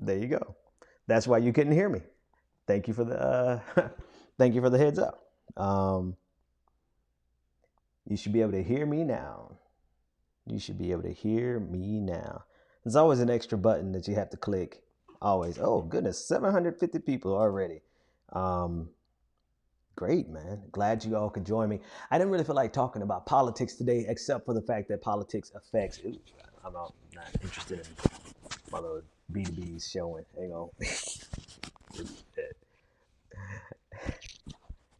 There you go. That's why you couldn't hear me. Thank you for the thank you for the heads up. You should be able to hear me now. You should be able to hear me now. There's always an extra button that you have to click. Always. Oh goodness, 750 people already. Great, man. Glad you all could join me. I didn't really feel like talking about politics today, except for the fact that politics affects. Ooh, I'm not interested in my little B2Bs showing. Hang on.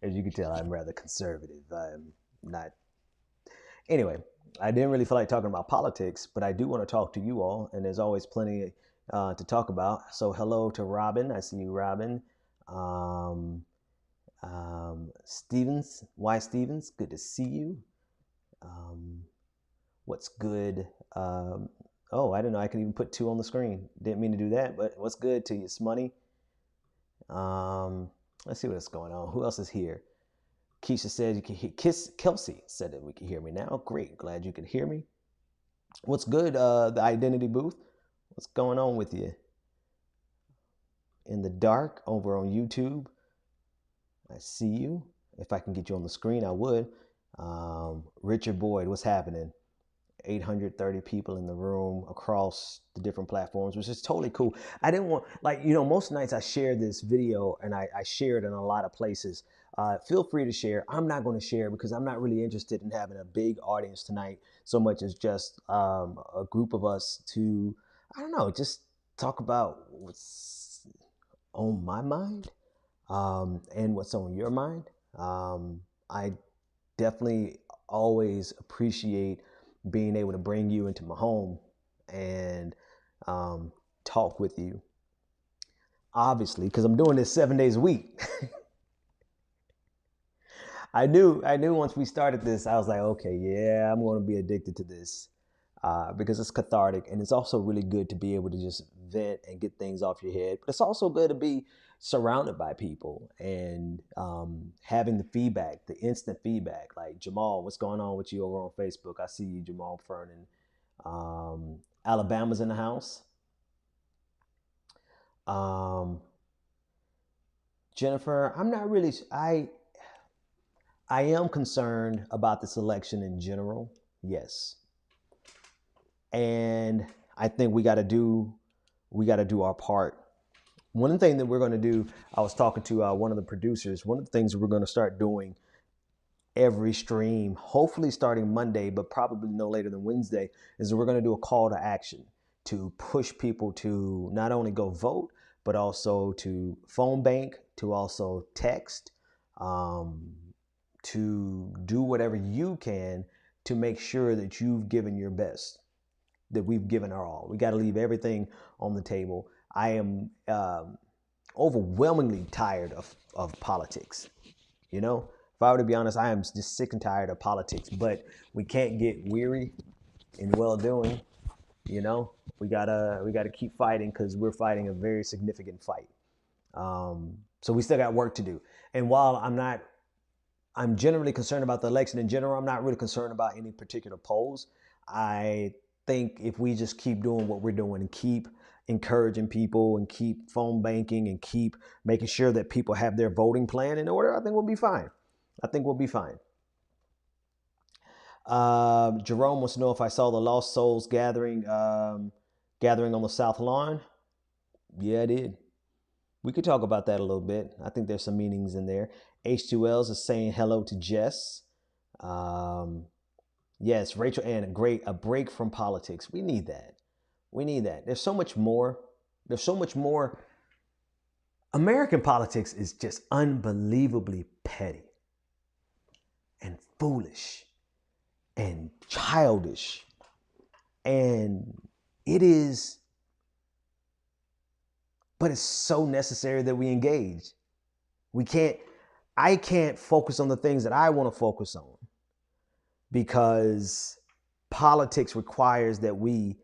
As you can tell, I'm rather conservative. I'm not. Anyway, I didn't really feel like talking about politics, but I do want to talk to you all, and there's always plenty to talk about. So, hello to Robin. I see you, Robin. Stevens, Y Stevens, good to see you. What's good? Oh, I didn't know I could even put 2 on the screen. Didn't mean to do that, but what's good to you, Smoney? Let's see what's going on. Who else is here? Keisha said you can hear. Kelsey said that we can hear me now. Great, glad you can hear me. What's good? The identity booth. What's going on with you? In the dark over on YouTube. I see you. If I can get you on the screen, I would. Richard Boyd, what's happening? 830 people in the room across the different platforms, which is totally cool. I didn't want, most nights I share this video and I share it in a lot of places. Feel free to share. I'm not going to share because I'm not really interested in having a big audience tonight so much as just a group of us to, I don't know, just talk about what's on my mind and what's on your mind. I definitely always appreciate being able to bring you into my home and talk with you. Obviously, because I'm doing this 7 days a week. I knew once we started this, I was like, okay, yeah, I'm going to be addicted to this because it's cathartic. And it's also really good to be able to just vent and get things off your head. But it's also good to be surrounded by people and having the feedback, the instant feedback. Like, Jamal, what's going on with you over on Facebook? I see you, Jamal Fernan. Alabama's in the house. Jennifer, I'm not really, I am concerned about this election in general. Yes. And I think we got to do our part. One thing that we're going to do, I was talking to one of the producers, one of the things that we're going to start doing every stream, hopefully starting Monday, but probably no later than Wednesday, is we're going to do a call to action to push people to not only go vote, but also to phone bank, to also text, to do whatever you can to make sure that you've given your best, that we've given our all. We got to leave everything on the table. I am overwhelmingly tired of politics. You know, if I were to be honest, I am just sick and tired of politics, but we can't get weary in well-doing. You know, we gotta keep fighting because we're fighting a very significant fight. So we still got work to do. And while I'm generally concerned about the election in general, I'm not really concerned about any particular polls. I think if we just keep doing what we're doing and keep encouraging people and keep phone banking and keep making sure that people have their voting plan in order, I think we'll be fine. Jerome wants to know if I saw the Lost Souls gathering on the South Lawn. Yeah, I did. We could talk about that a little bit. I think there's some meanings in there. H2Ls is saying hello to Jess. Yes, Rachel Ann, a break from politics. We need that. There's so much more. American politics is just unbelievably petty and foolish and childish. And it is, but it's so necessary that we engage. I can't focus on the things that I want to focus on because politics requires that we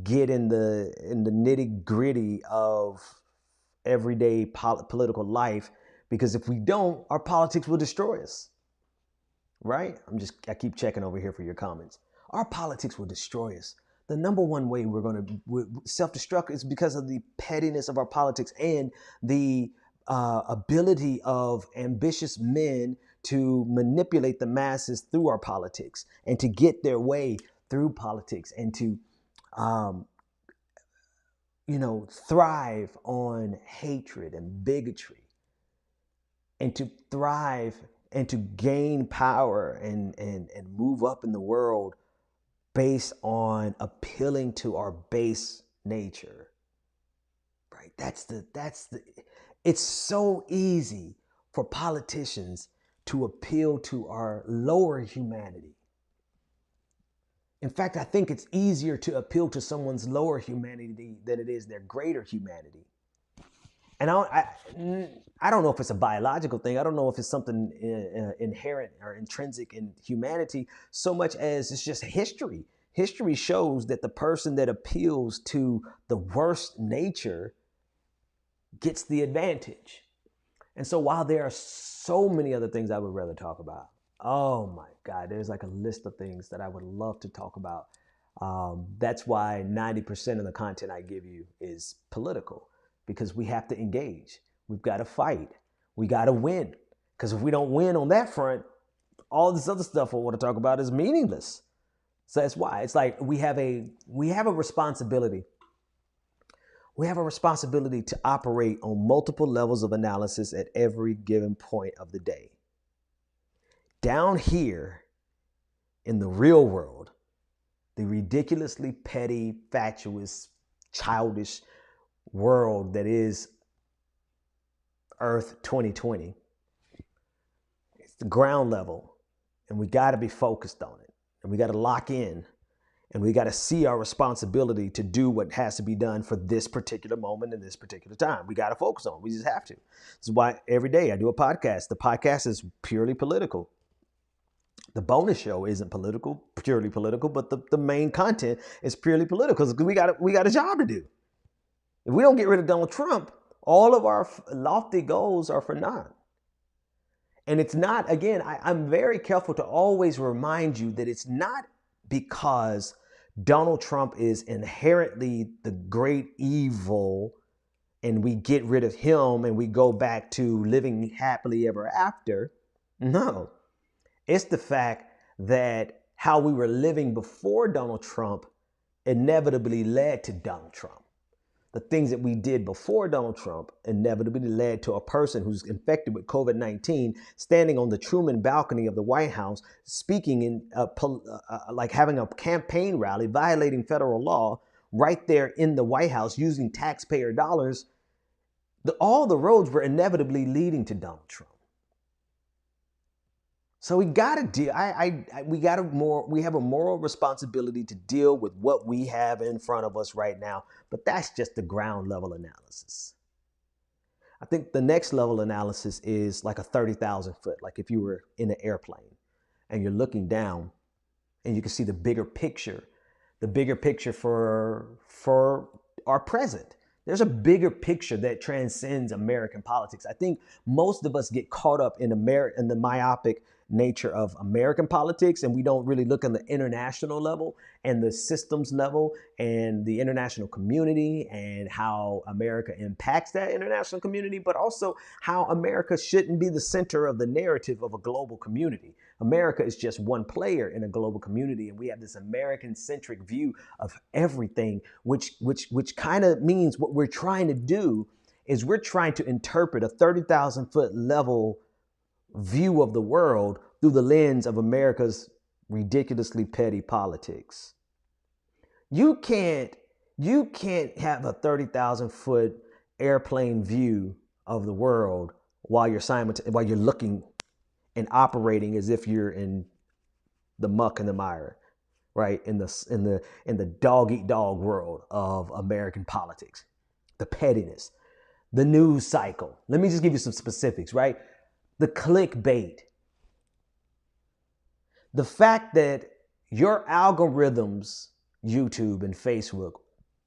get in the nitty gritty of everyday political life, because if we don't, our politics will destroy us. Right? I keep checking over here for your comments. Our politics will destroy us. the number one way we're going to self-destruct is because of the pettiness of our politics and the ability of ambitious men to manipulate the masses through our politics and to get their way through politics and to, thrive on hatred and bigotry and to thrive and to gain power and move up in the world based on appealing to our base nature, right? It's so easy for politicians to appeal to our lower humanity. In fact, I think it's easier to appeal to someone's lower humanity than it is their greater humanity. And I don't know if it's a biological thing. I don't know if it's something inherent or intrinsic in humanity so much as it's just history. History shows that the person that appeals to the worst nature gets the advantage. And so while there are so many other things I would rather talk about, oh my God, there's like a list of things that I would love to talk about. That's why 90% of the content I give you is political, because we have to engage. We've got to fight. We got to win. Because if we don't win on that front, all this other stuff I want to talk about is meaningless. So that's why it's like we have a responsibility. We have a responsibility to operate on multiple levels of analysis at every given point of the day. Down here in the real world, the ridiculously petty, fatuous, childish world that is Earth 2020, it's the ground level, and we got to be focused on it, and we got to lock in, and we got to see our responsibility to do what has to be done for this particular moment and this particular time. We got to focus on it. We just have to. This is why every day I do a podcast. The podcast is purely political. The bonus show isn't purely political, but the main content is purely political because we got a job to do. If we don't get rid of Donald Trump, all of our lofty goals are for naught. And it's not, again, I'm very careful to always remind you that it's not because Donald Trump is inherently the great evil and we get rid of him and we go back to living happily ever after. No. It's the fact that how we were living before Donald Trump inevitably led to Donald Trump. The things that we did before Donald Trump inevitably led to a person who's infected with COVID-19 standing on the Truman balcony of the White House, speaking in like having a campaign rally, violating federal law right there in the White House using taxpayer dollars. All the roads were inevitably leading to Donald Trump. So we got to deal. We have a moral responsibility to deal with what we have in front of us right now. But that's just the ground level analysis. I think the next level analysis is like a 30,000 foot. Like if you were in an airplane and you're looking down and you can see the bigger picture for our present. There's a bigger picture that transcends American politics. I think most of us get caught up in the myopic nature of American politics, and we don't really look on the international level and the systems level and the international community and how America impacts that international community, but also how America shouldn't be the center of the narrative of a global community. America is just one player in a global community, and we have this American-centric view of everything, which kind of means what we're trying to do is we're trying to interpret a 30,000 foot level view of the world through the lens of America's ridiculously petty politics. You can't have a 30,000 foot airplane view of the world while you're looking and operating as if you're in the muck and the mire, right? In the dog eat dog world of American politics, the pettiness, the news cycle. Let me just give you some specifics, right? The clickbait. The fact that your algorithms, YouTube and Facebook,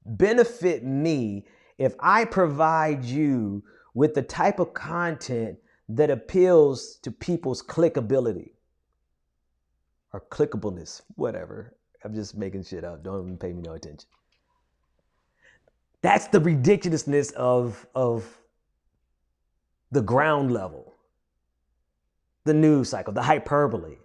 benefit me if I provide you with the type of content that appeals to people's clickability or clickableness, whatever, I'm just making shit up. Don't even pay me no attention. That's the ridiculousness of the ground level, the news cycle, the hyperbole,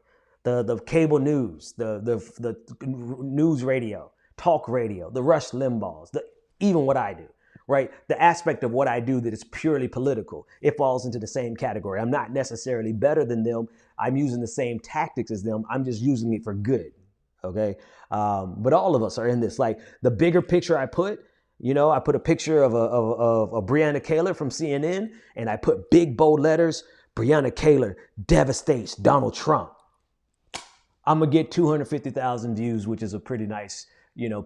the cable news, the news radio, talk radio, the Rush Limbaughs, even what I do, right? The aspect of what I do that is purely political, it falls into the same category. I'm not necessarily better than them. I'm using the same tactics as them. I'm just using it for good, okay? But all of us are in this. Like the bigger picture I put, I put a picture of a Breonna Taylor from CNN, and I put big bold letters, Breonna Taylor devastates Donald Trump. I'm gonna get 250,000 views, which is a pretty nice,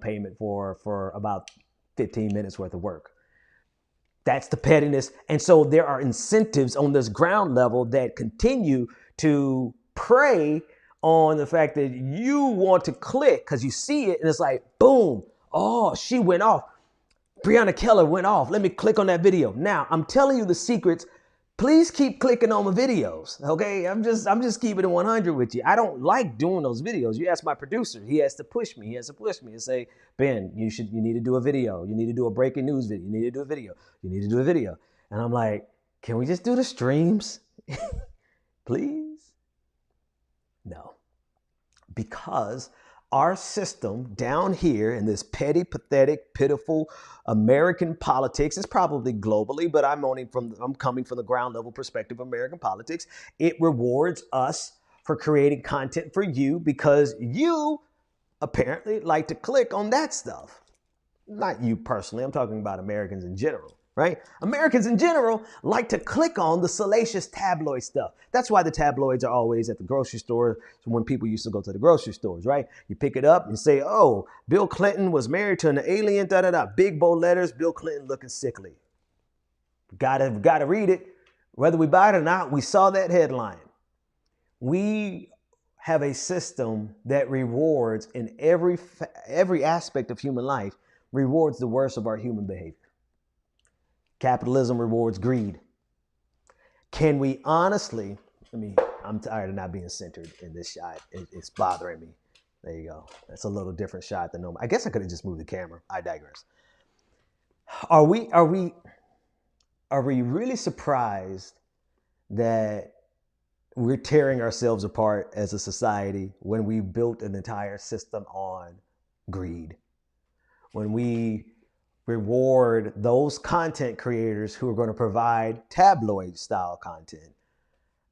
payment for about 15 minutes worth of work. That's the pettiness. And so there are incentives on this ground level that continue to prey on the fact that you want to click because you see it and it's like, boom, oh, she went off. Breonna Taylor went off. Let me click on that video. Now, I'm telling you the secrets. Please keep clicking on my videos, okay? I'm just keeping it 100 with you. I don't like doing those videos. You ask my producer, he has to push me. He has to push me and say, Ben, you need to do a video. You need to do a breaking news video. You need to do a video. You need to do a video. And I'm like, can we just do the streams? Please? No. Because our system down here in this petty, pathetic, pitiful American politics is probably globally, but I'm coming from the ground level perspective of American politics. It rewards us for creating content for you because you apparently like to click on that stuff. Not you personally, I'm talking about Americans in general. Right? Americans in general like to click on the salacious tabloid stuff. That's why the tabloids are always at the grocery store when people used to go to the grocery stores, right? You pick it up and say, oh, Bill Clinton was married to an alien, da-da-da. Big bold letters, Bill Clinton looking sickly. Gotta read it. Whether we buy it or not, we saw that headline. We have a system that rewards in every aspect of human life, rewards the worst of our human behavior. Capitalism rewards greed. Can we honestly, I'm tired of not being centered in this shot. It's bothering me. There you go. That's a little different shot than normal. I guess I could have just moved the camera. I digress. Are we really surprised that we're tearing ourselves apart as a society when we built an entire system on greed? When we reward those content creators who are going to provide tabloid style content,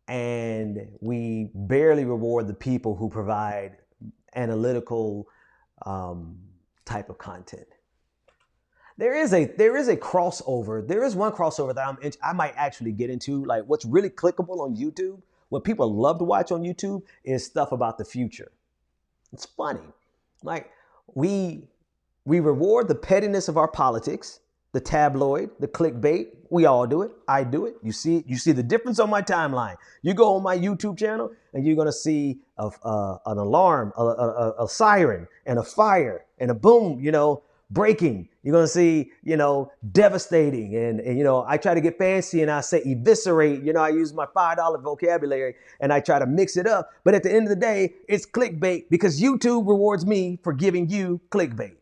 and we barely reward the people who provide analytical type of content. There is a crossover. There is one crossover that I might actually get into. Like what's really clickable on YouTube, what people love to watch on YouTube is stuff about the future. It's funny. Like we reward the pettiness of our politics, the tabloid, the clickbait. We all do it. I do it. You see the difference on my timeline. You go on my YouTube channel and you're going to see an alarm, a siren, and a fire, and a boom, breaking. You're going to see, devastating. And I try to get fancy and I say eviscerate. I use my $5 vocabulary and I try to mix it up. But at the end of the day, it's clickbait because YouTube rewards me for giving you clickbait.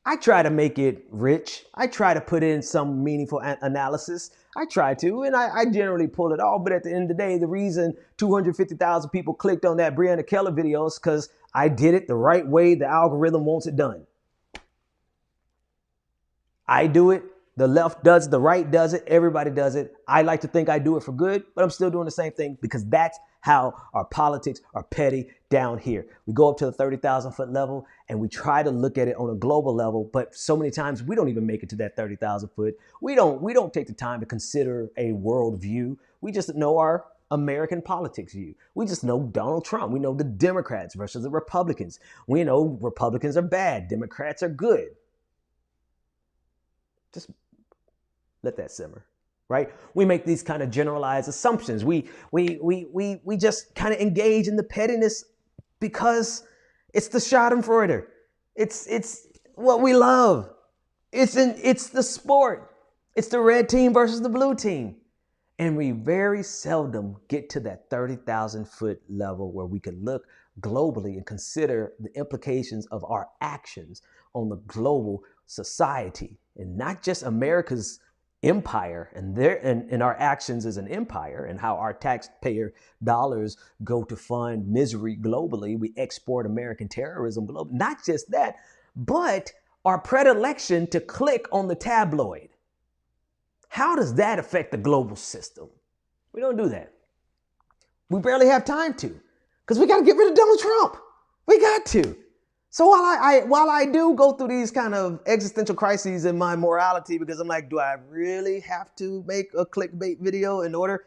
I try to make it rich. I try to put in some meaningful analysis. I try to, and I generally pull it off. But at the end of the day, the reason 250,000 people clicked on that Breonna Taylor video is because I did it the right way the algorithm wants it done. I do it. The left does it. The right does it. Everybody does it. I like to think I do it for good, but I'm still doing the same thing because that's how our politics are petty down here. We go up to the 30,000 foot level and we try to look at it on a global level, but so many times we don't even make it to that 30,000 foot. We don't take the time to consider a world view. We just know our American politics view. We just know Donald Trump. We know the Democrats versus the Republicans. We know Republicans are bad. Democrats are good. Just let that simmer. Right? We make these kind of generalized assumptions. We just kind of engage in the pettiness because it's the Schadenfreude. It's what we love. It's the sport. It's the red team versus the blue team. And we very seldom get to that 30,000 foot level where we can look globally and consider the implications of our actions on the global society, and not just America's empire and our actions as an empire, and how our taxpayer dollars go to fund misery globally. We export American terrorism globally. Not just that, but our predilection to click on the tabloid. How does that affect the global system? We don't do that. We barely have time to, because we got to get rid of Donald Trump. We got to. So while I do go through these kind of existential crises in my morality, because I'm like, do I really have to make a clickbait video in order?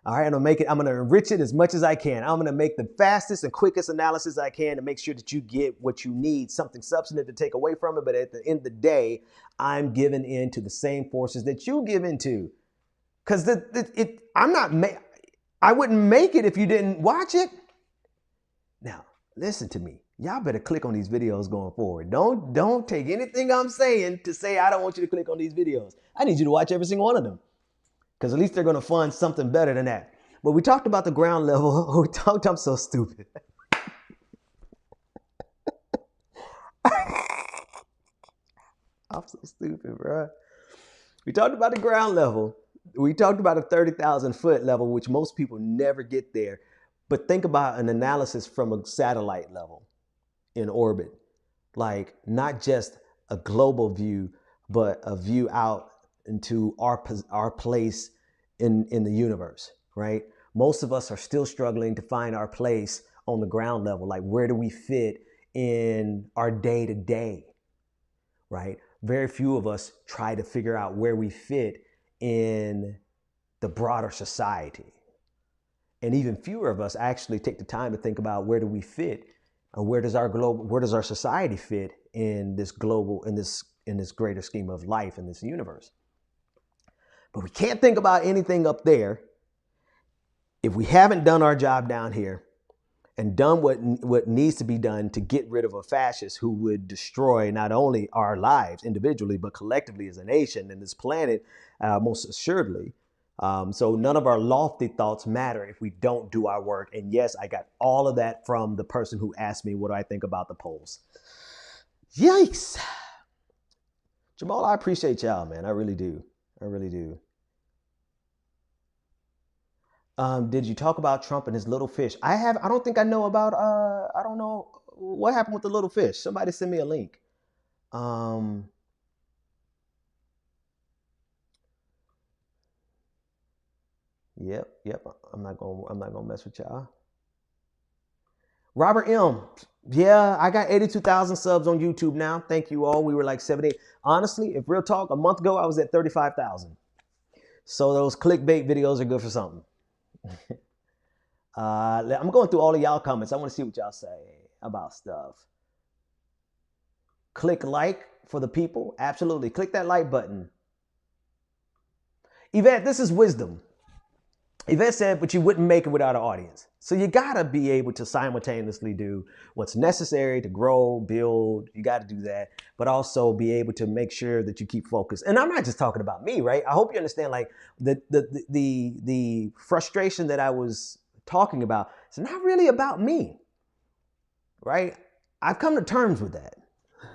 All right, I'm going to enrich it as much as I can. I'm going to make the fastest and quickest analysis I can to make sure that you get what you need, something substantive to take away from it. But at the end of the day, I'm giving in to the same forces that you give into. Because I wouldn't make it if you didn't watch it. Now, listen to me. Y'all better click on these videos going forward. Don't take anything I'm saying to say I don't want you to click on these videos. I need you to watch every single one of them, because at least they're going to fund something better than that. But we talked about the ground level. I'm so stupid. I'm so stupid, bro. We talked about the ground level. We talked about a 30,000 foot level, which most people never get there. But think about an analysis from a satellite level in orbit, like not just a global view, but a view out into our place in the universe, right? Most of us are still struggling to find our place on the ground level. Like, where do we fit in our day to day, right? Very few of us try to figure out where we fit in the broader society. And even fewer of us actually take the time to think about where do we fit, and where does our society fit in this global, in this greater scheme of life in this universe. But we can't think about anything up there if we haven't done our job down here and done what needs to be done to get rid of a fascist who would destroy not only our lives individually, but collectively as a nation and this planet, most assuredly. So none of our lofty thoughts matter if we don't do our work. And yes, I got all of that from the person who asked me, what do I think about the polls? Yikes. Jamal, I appreciate y'all, man. I really do. I really do. Did you talk about Trump and his little fish? I don't think I know about, I don't know what happened with the little fish. Somebody send me a link. Yep. I'm not gonna mess with y'all. Robert M. Yeah, I got 82,000 subs on YouTube now. Thank you all. We were like 78. Honestly, if real talk, a month ago I was at 35,000. So those clickbait videos are good for something. I'm going through all of y'all comments. I want to see what y'all say about stuff. Click like for the people. Absolutely. Click that like button. Yvette, this is wisdom. Yvette said, but you wouldn't make it without an audience. So you got to be able to simultaneously do what's necessary to grow, build. You got to do that, but also be able to make sure that you keep focused. And I'm not just talking about me, right? I hope you understand, like, the frustration that I was talking about. It's not really about me, right? I've come to terms with that.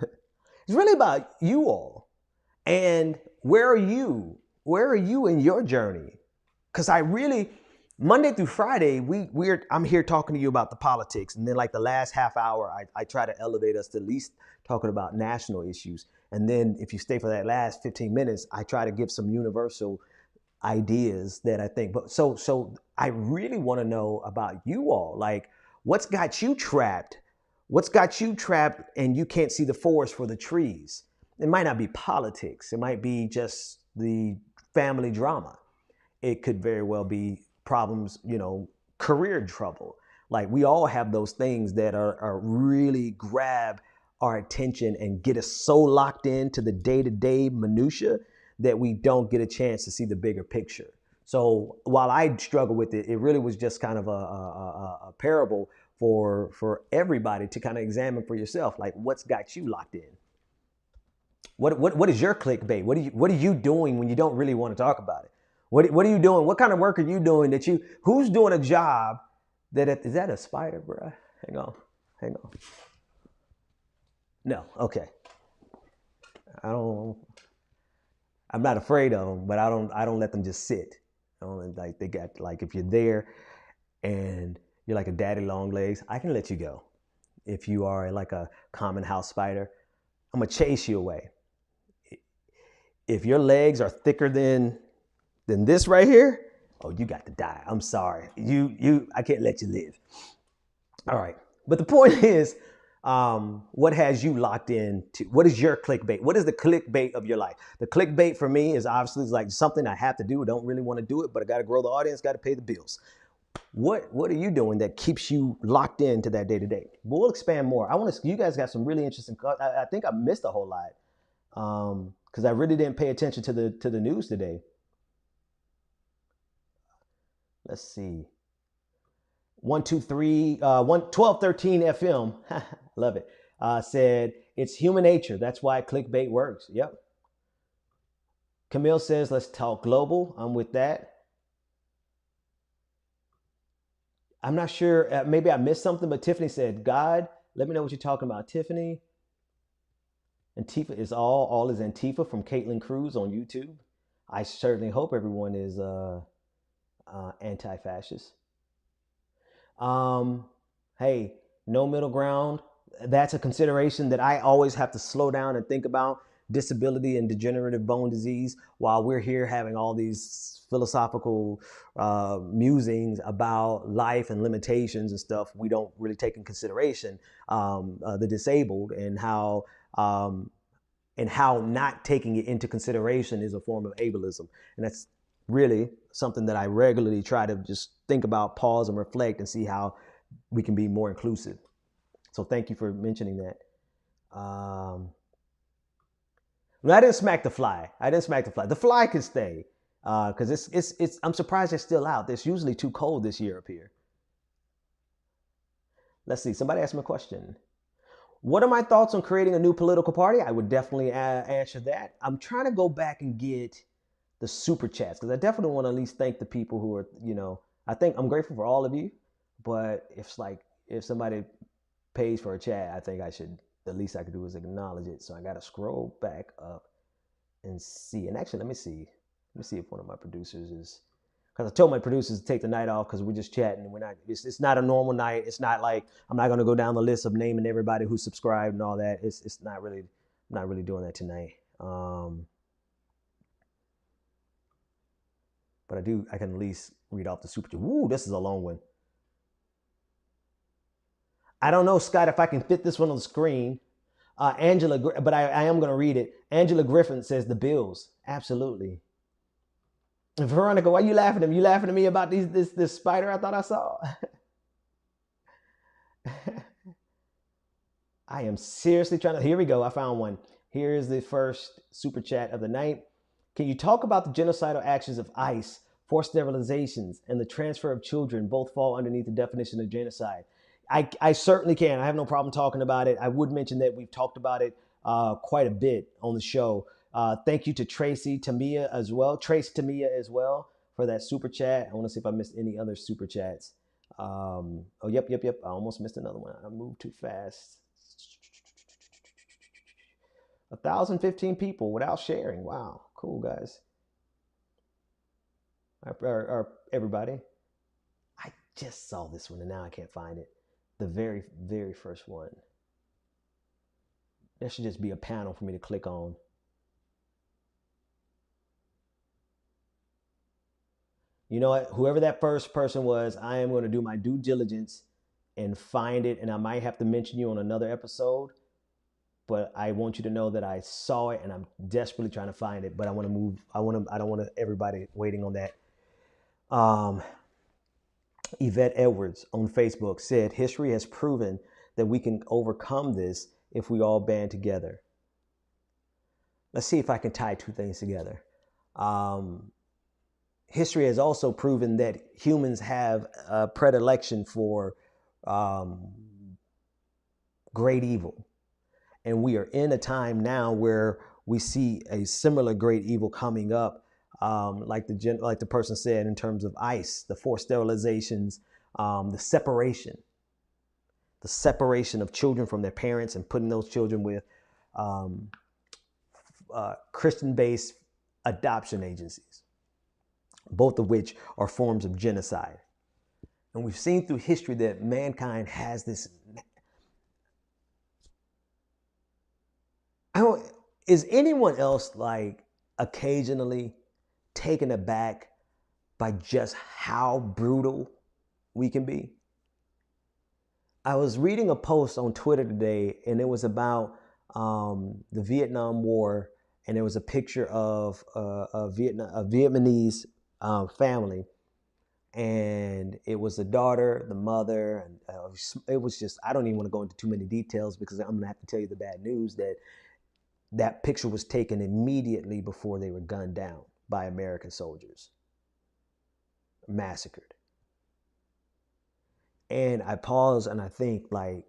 It's really about you all. And where are you? Where are you in your journey? Because I really, Monday through Friday, I'm here talking to you about the politics. And then like the last half hour, I try to elevate us to at least talking about national issues. And then if you stay for that last 15 minutes, I try to give some universal ideas that I think. But so I really want to know about you all. Like, what's got you trapped? What's got you trapped and you can't see the forest for the trees? It might not be politics. It might be just the family drama. It could very well be problems, career trouble. Like, we all have those things that are really grab our attention and get us so locked into the day-to-day minutia that we don't get a chance to see the bigger picture. So while I struggle with it, it really was just kind of a parable for everybody to kind of examine for yourself. Like, what's got you locked in? What is your clickbait? What are you doing when you don't really want to talk about it? What are you doing? What kind of work are you doing who's doing a job is that a spider, bro? Hang on. Hang on. No. Okay. I don't. I'm not afraid of them, but I don't let them just sit. I don't, like they got like if you're there and you're like a daddy long legs, I can let you go. If you are like a common house spider, I'm gonna chase you away. If your legs are thicker than this right here, oh, you got to die. I'm sorry. I can't let you live. All right. But the point is, what has you locked in to, what is your clickbait? What is the clickbait of your life? The clickbait for me is obviously like something I have to do. I don't really want to do it, but I got to grow the audience, got to pay the bills. What are you doing that keeps you locked into that day to day? We'll expand more. You guys got some really interesting, I think I missed a whole lot because I really didn't pay attention to the news today. Let's see. 123 1213 FM, love it. Said it's human nature. That's why clickbait works. Yep. Camille says let's talk global. I'm with that. I'm not sure. Maybe I missed something, but Tiffany said, God, let me know what you're talking about, Tiffany. Antifa is all is Antifa from Caitlin Cruz on YouTube. I certainly hope everyone is anti-fascist. Hey, no middle ground. That's a consideration that I always have to slow down and think about. Disability and degenerative bone disease, while we're here having all these philosophical musings about life and limitations and stuff, we don't really take in consideration the disabled and how not taking it into consideration is a form of ableism. And that's really something that I regularly try to just think about, pause and reflect and see how we can be more inclusive. So thank you for mentioning that. I didn't smack the fly. The fly can stay because it's. I'm surprised they're still out. It's usually too cold this year up here. Let's see. Somebody asked me a question. What are my thoughts on creating a new political party? I would definitely answer that. I'm trying to go back and get the super chats because I definitely want to at least thank the people who are, I think I'm grateful for all of you, but if somebody pays for a chat, I think the least I could do is acknowledge it. So I got to scroll back up and see. And actually, let me see if one of my producers is, because I told my producers to take the night off because we're just chatting. It's not a normal night. It's not like I'm not going to go down the list of naming everybody who subscribed and all that. It's not really, I'm not really doing that tonight. But I can at least read off the super chat. Woo, this is a long one. I don't know, Scott, if I can fit this one on the screen. Angela, but I am going to read it. Angela Griffin says the Bills. Absolutely. And Veronica, why are you laughing at me? You laughing at me about this spider I thought I saw? I am seriously trying to. Here we go. I found one. Here is the first super chat of the night. Can you talk about the genocidal actions of ICE, forced sterilizations, and the transfer of children both fall underneath the definition of genocide? I certainly can. I have no problem talking about it. I would mention that we've talked about it quite a bit on the show. Thank you to Trace Tamia as well for that super chat. I want to see if I missed any other super chats. Yep. I almost missed another one. I moved too fast. 1,015 people without sharing. Wow, cool guys. Everybody. I just saw this one and now I can't find it. The very, very first one. There should just be a panel for me to click on. You know what? Whoever that first person was, I am going to do my due diligence and find it. And I might have to mention you on another episode. But I want you to know that I saw it and I'm desperately trying to find it. But I want to move. I don't want everybody waiting on that. Yvette Edwards on Facebook said, history has proven that we can overcome this if we all band together. Let's see if I can tie two things together. History has also proven that humans have a predilection for great evil. And we are in a time now where we see a similar great evil coming up. Like the person said, in terms of ICE, the forced sterilizations, the the separation of children from their parents and putting those children with Christian-based adoption agencies, both of which are forms of genocide. And we've seen through history that mankind has this. Is anyone else like occasionally taken aback by just how brutal we can be? I was reading a post on Twitter today, and it was about the Vietnam War, and there was a picture of a Vietnamese family, and it was the daughter, the mother, and it was just, I don't even want to go into too many details because I'm gonna have to tell you the bad news that picture was taken immediately before they were gunned down by American soldiers, massacred. And I pause and I think, like,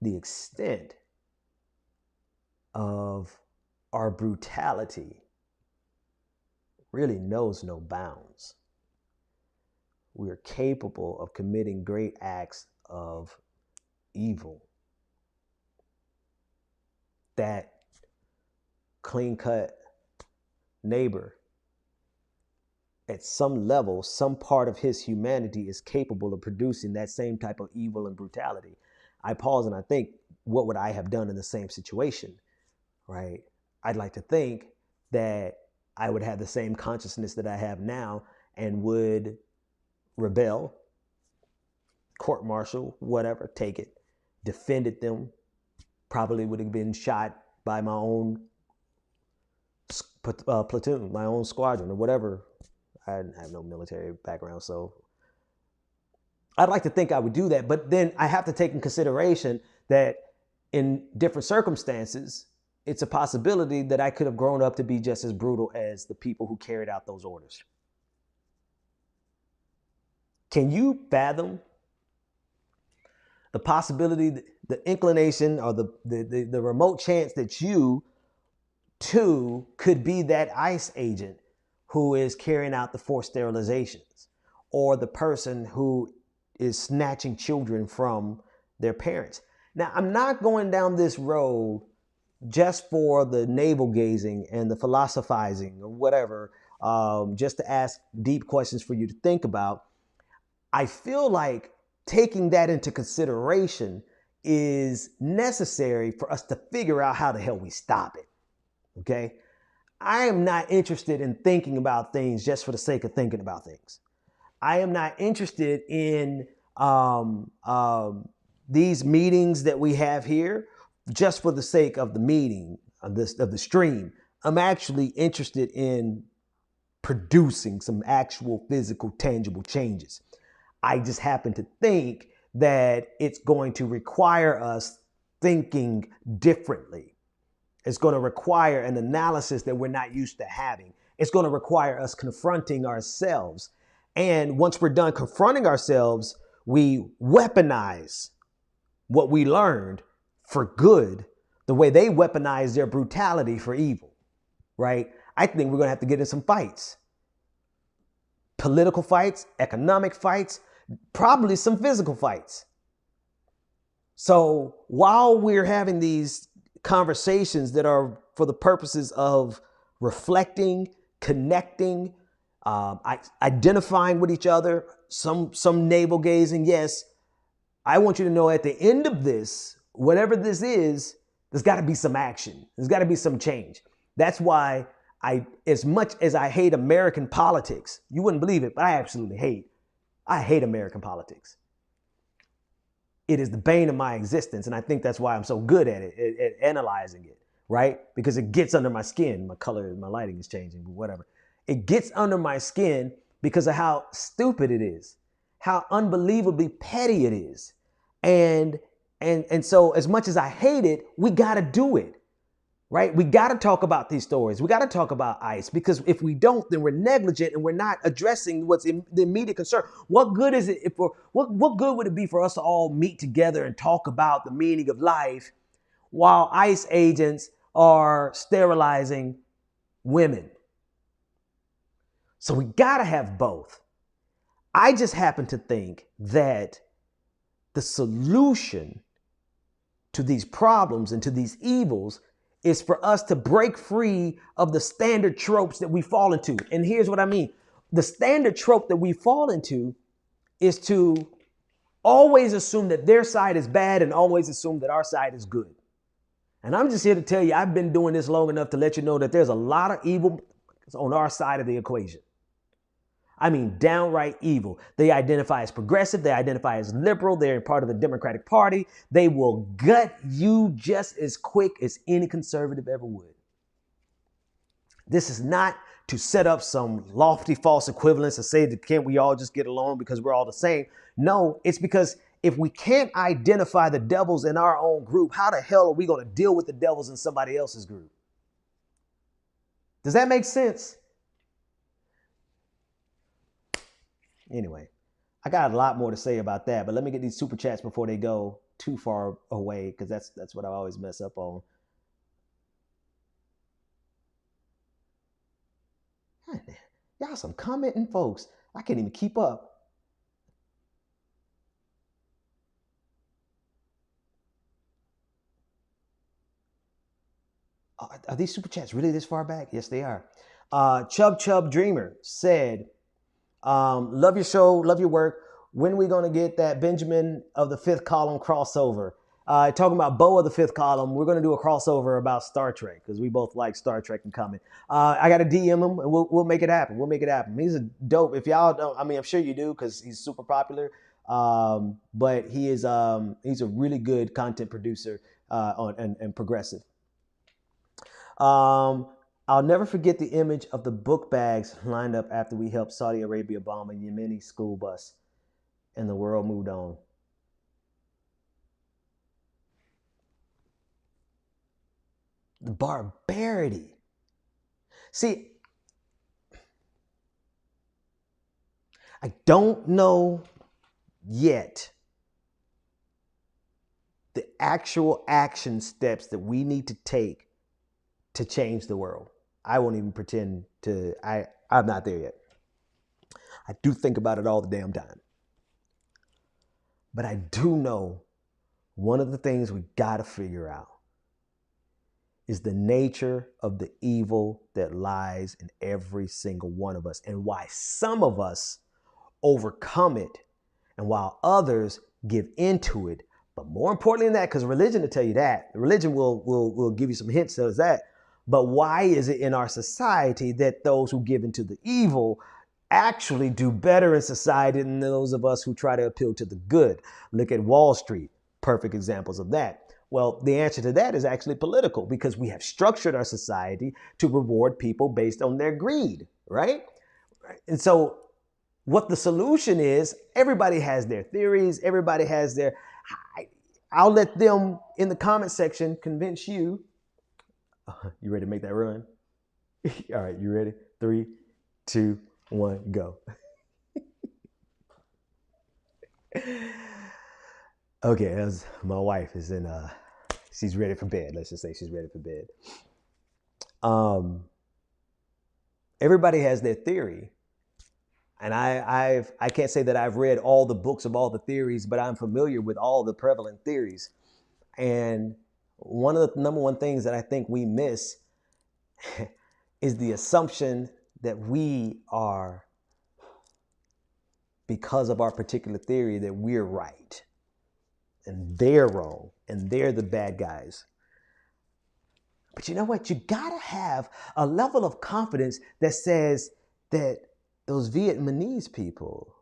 the extent of our brutality really knows no bounds. We are capable of committing great acts of evil. That clean-cut neighbor, at some level, some part of his humanity is capable of producing that same type of evil and brutality. I pause and I think, what would I have done in the same situation, right? I'd like to think that I would have the same consciousness that I have now and would rebel, court-martial, whatever, take it, defended them, probably would have been shot by my own platoon, my own squadron, or whatever. I have no military background, so I'd like to think I would do that. But then I have to take in consideration that in different circumstances, it's a possibility that I could have grown up to be just as brutal as the people who carried out those orders. Can you fathom the possibility, the inclination, or the remote chance that you too could be that ICE agent who is carrying out the forced sterilizations, or the person who is snatching children from their parents? Now, I'm not going down this road just for the navel gazing and the philosophizing or whatever, just to ask deep questions for you to think about. I feel like taking that into consideration is necessary for us to figure out how the hell we stop it, okay? I am not interested in thinking about things just for the sake of thinking about things. I am not interested in these meetings that we have here just for the sake of the meeting, of the stream. I'm actually interested in producing some actual physical, tangible changes. I just happen to think that it's going to require us thinking differently. It's going to require an analysis that we're not used to having. It's going to require us confronting ourselves. And once we're done confronting ourselves, we weaponize what we learned for good, the way they weaponize their brutality for evil, right? I think we're going to have to get in some fights. Political fights, economic fights, probably some physical fights. So while we're having these conversations that are for the purposes of reflecting, connecting, identifying with each other, some navel gazing, yes, I want you to know at the end of this, whatever this is, there's got to be some action. There's got to be some change. That's why as much as I hate American politics, you wouldn't believe it, but I absolutely hate American politics. It is the bane of my existence, and I think that's why I'm so good at it, at analyzing it, right? Because it gets under my skin. My color, my lighting is changing, but whatever. It gets under my skin because of how stupid it is, how unbelievably petty it is. And so as much as I hate it, we got to do it, right? We got to talk about these stories. We got to talk about ICE, because if we don't, then we're negligent and we're not addressing what's in the immediate concern. What good is it what good would it be for us to all meet together and talk about the meaning of life while ICE agents are sterilizing women? So we got to have both. I just happen to think that the solution to these problems and to these evils is for us to break free of the standard tropes that we fall into. And here's what I mean. The standard trope that we fall into is to always assume that their side is bad and always assume that our side is good. And I'm just here to tell you, I've been doing this long enough to let you know that there's a lot of evil on our side of the equation. I mean, downright evil. They identify as progressive. They identify as liberal. They're part of the Democratic Party. They will gut you just as quick as any conservative ever would. This is not to set up some lofty false equivalence and say that can't we all just get along because we're all the same. No, it's because if we can't identify the devils in our own group, how the hell are we going to deal with the devils in somebody else's group? Does that make sense? Anyway, I got a lot more to say about that, but let me get these super chats before they go too far away, because that's what I always mess up on. Y'all some commenting folks. I can't even keep up. Are these super chats really this far back? Yes, they are. Chub Dreamer said, love your show, love your work. When are we going to get that Benjamin of the Fifth Column crossover? Talking about Bo of the Fifth Column, we're going to do a crossover about Star Trek because we both like Star Trek and comic. I got to DM him and we'll make it happen. We'll make it happen. He's a dope. If y'all don't, I mean, I'm sure you do because he's super popular. But he's a really good content producer and progressive. I'll never forget the image of the book bags lined up after we helped Saudi Arabia bomb a Yemeni school bus and the world moved on. The barbarity. See, I don't know yet the actual action steps that we need to take to change the world. I won't even pretend to, I'm not there yet. I do think about it all the damn time. But I do know one of the things we got to figure out is the nature of the evil that lies in every single one of us and why some of us overcome it and while others give into it. But more importantly than that, because religion will tell you that, religion will give you some hints as that. But why is it in our society that those who give into the evil actually do better in society than those of us who try to appeal to the good? Look at Wall Street, perfect examples of that. Well, the answer to that is actually political because we have structured our society to reward people based on their greed, right? And so what the solution is, everybody has their theories, everybody has their, I'll let them in the comment section convince you. You ready to make that run? All right, you ready? 3, 2, 1, go. Okay, my wife is in, she's ready for bed. Let's just say she's ready for bed. Everybody has their theory. And I can't say that I've read all the books of all the theories, but I'm familiar with all the prevalent theories. And one of the number one things that I think we miss is the assumption that we are, because of our particular theory, that we're right and they're wrong and they're the bad guys. But you know what? You gotta have a level of confidence that says that those Vietnamese people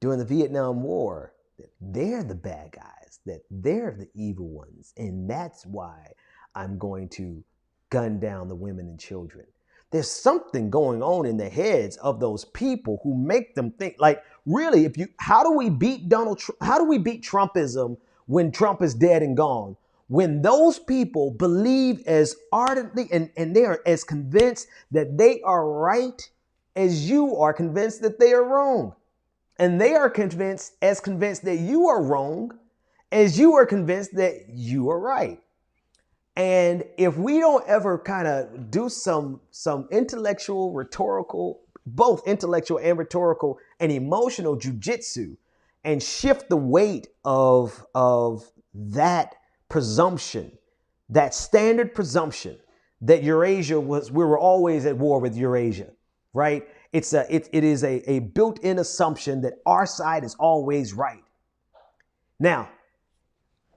during the Vietnam War, that they're the bad guys, that they're the evil ones. And that's why I'm going to gun down the women and children. There's something going on in the heads of those people who make them think, like, really, how do we beat how do we beat Trumpism when Trump is dead and gone? When those people believe as ardently and they are as convinced that they are right as you are convinced that they are wrong. And they are convinced that you are wrong as you are convinced that you are right. And if we don't ever kind of do some intellectual, rhetorical both intellectual and rhetorical and emotional jujitsu and shift the weight of that presumption, that standard presumption that Eurasia was, we were always at war with Eurasia, right? It is a built-in assumption that our side is always right. Now,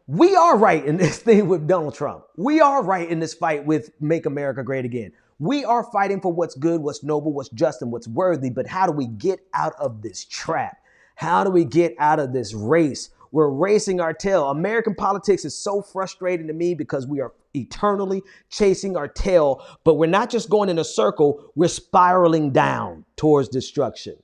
we are right in this thing with Donald Trump. We are right in this fight with Make America Great Again. We are fighting for what's good, what's noble, what's just, and what's worthy. But how do we get out of this trap? How do we get out of this race? We're racing our tail. American politics is so frustrating to me because we are eternally chasing our tail, but we're not just going in a circle, we're spiraling down towards destruction.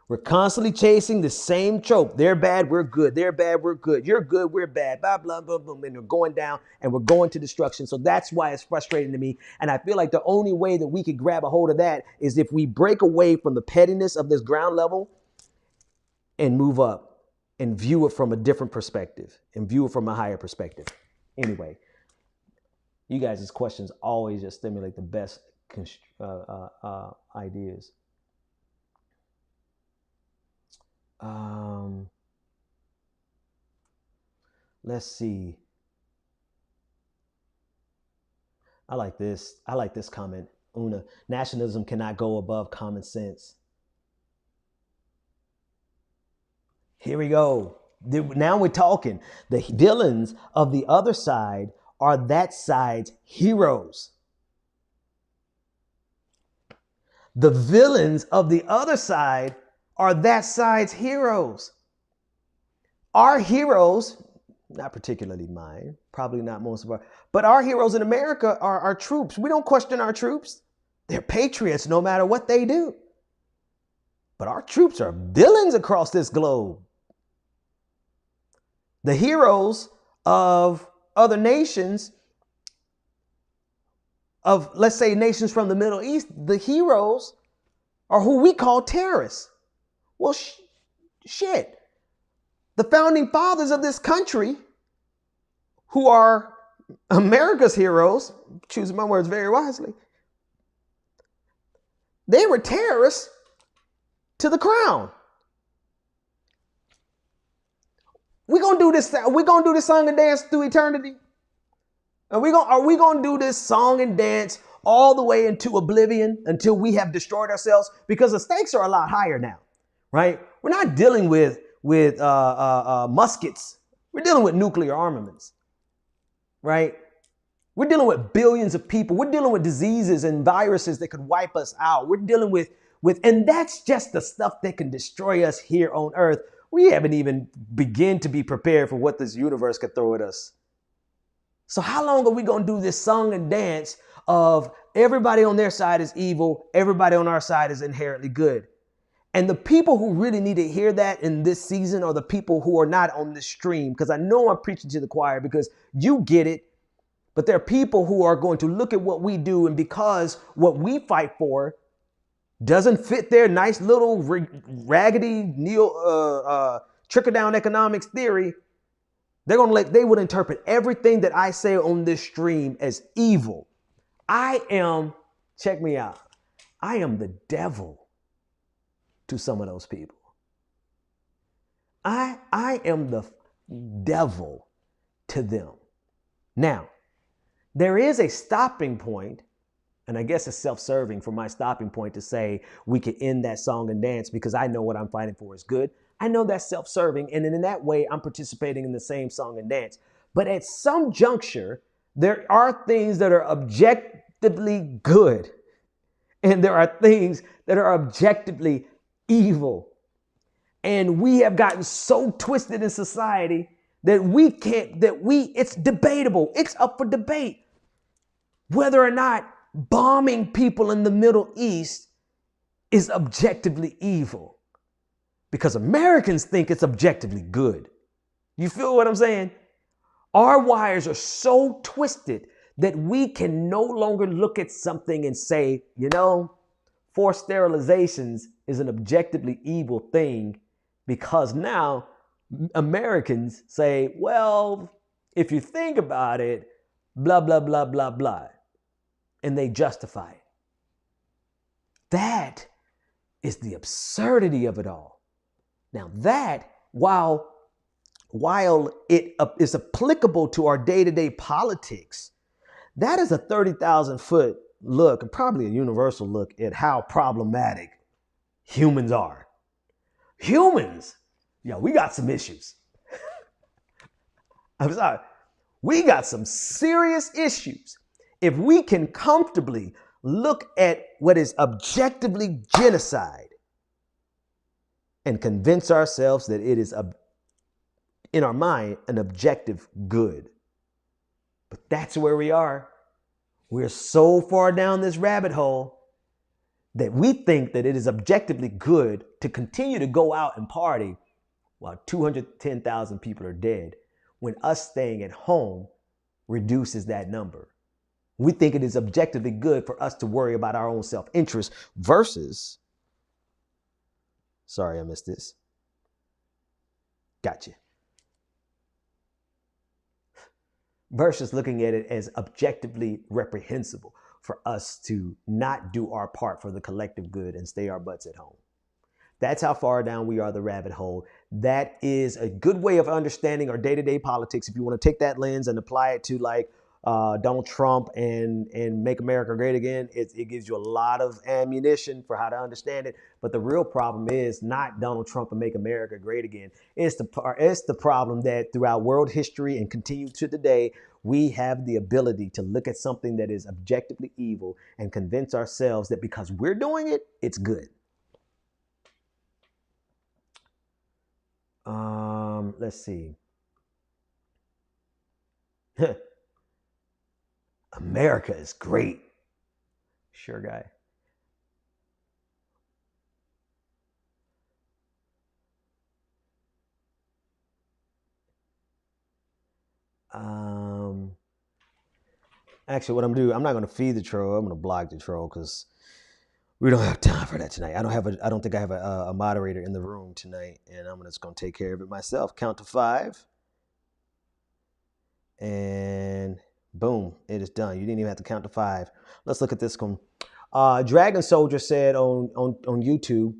We're constantly chasing the same trope. They're bad, we're good. They're bad, we're good. You're good, we're bad. Blah, blah, blah, blah. And we're going down and we're going to destruction. So that's why it's frustrating to me. And I feel like the only way that we could grab a hold of that is if we break away from the pettiness of this ground level and move up and view it from a different perspective and view it from a higher perspective. Anyway, you guys' questions always just stimulate the best ideas. Let's see. I like this. I like this comment. Una, nationalism cannot go above common sense. Here we go. Now we're talking. The villains of the other side are that side's heroes. The villains of the other side are that side's heroes. Our heroes, not particularly mine, probably not most of our, but our heroes in America are our troops. We don't question our troops. They're patriots no matter what they do. But our troops are villains across this globe. The heroes of other nations, of let's say nations from the Middle East, the heroes are who we call terrorists. Well, shit. The founding fathers of this country, who are America's heroes, choosing my words very wisely, they were terrorists to the crown. We're gonna do this. We're gonna do this song and dance through eternity. Are we gonna do this song and dance all the way into oblivion until we have destroyed ourselves? Because the stakes are a lot higher now, right? We're not dealing with muskets. We're dealing with nuclear armaments, right? We're dealing with billions of people. We're dealing with diseases and viruses that could wipe us out. We're dealing with, and that's just the stuff that can destroy us here on Earth. We haven't even begun to be prepared for what this universe could throw at us. So how long are we going to do this song and dance of everybody on their side is evil, everybody on our side is inherently good? And the people who really need to hear that in this season are the people who are not on this stream, because I know I'm preaching to the choir because you get it. But there are people who are going to look at what we do, and because what we fight for doesn't fit their nice little raggedy trickle-down economics theory, they would interpret everything that I say on this stream as evil. Check me out, I am the devil to some of those people. I am the devil to them. Now, there is a stopping point, and I guess it's self-serving for my stopping point to say we could end that song and dance because I know what I'm fighting for is good. I know that's self-serving, and in that way, I'm participating in the same song and dance. But at some juncture, there are things that are objectively good, and there are things that are objectively evil. And we have gotten so twisted in society that it's debatable. It's up for debate whether or not bombing people in the Middle East is objectively evil, because Americans think it's objectively good. You feel what I'm saying? Our wires are so twisted that we can no longer look at something and say, forced sterilizations is an objectively evil thing, because now Americans say, well, if you think about it, blah, blah, blah, blah, blah. And they justify it. That is the absurdity of it all. Now that, while it is applicable to our day-to-day politics, that is a 30,000 foot look, and probably a universal look at how problematic humans are. Humans, we got some issues. I'm sorry. We got some serious issues. If we can comfortably look at what is objectively genocide and convince ourselves that it is, in our mind, an objective good. But that's where we are. We're so far down this rabbit hole that we think that it is objectively good to continue to go out and party while 210,000 people are dead, when us staying at home reduces that number. We think it is objectively good for us to worry about our own self-interest versus, sorry, I missed this. Gotcha. Versus looking at it as objectively reprehensible for us to not do our part for the collective good and stay our butts at home. That's how far down we are the rabbit hole. That is a good way of understanding our day-to-day politics. If you want to take that lens and apply it to like Donald Trump and Make America Great Again, it gives you a lot of ammunition for how to understand it. But the real problem is not Donald Trump and Make America Great Again. It's the problem that throughout world history and continue to today, we have the ability to look at something that is objectively evil and convince ourselves that because we're doing it, it's good. Let's see. America is great. Sure, guy. Actually, what I'm gonna do, I'm not gonna feed the troll. I'm gonna block the troll because we don't have time for that tonight. I don't think I have a moderator in the room tonight, and I'm just gonna take care of it myself. Count to 5, and boom, it is done. You didn't even have to count to 5. Let's look at this one. Dragon Soldier said on YouTube,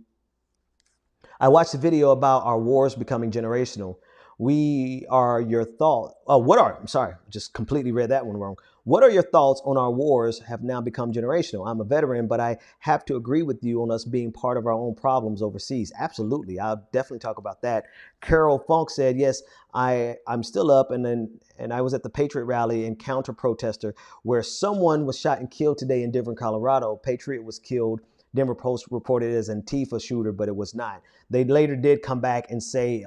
I watched a video about our wars becoming generational. We are your thoughts. I'm sorry, just completely read that one wrong. What are your thoughts on our wars have now become generational? I'm a veteran, but I have to agree with you on us being part of our own problems overseas. Absolutely. I'll definitely talk about that. Carol Funk said, yes, I'm still up. And I was at the Patriot rally and counter protester where someone was shot and killed today in Denver, Colorado. Patriot was killed. Denver Post reported it as Antifa shooter, but it was not. They later did come back and say,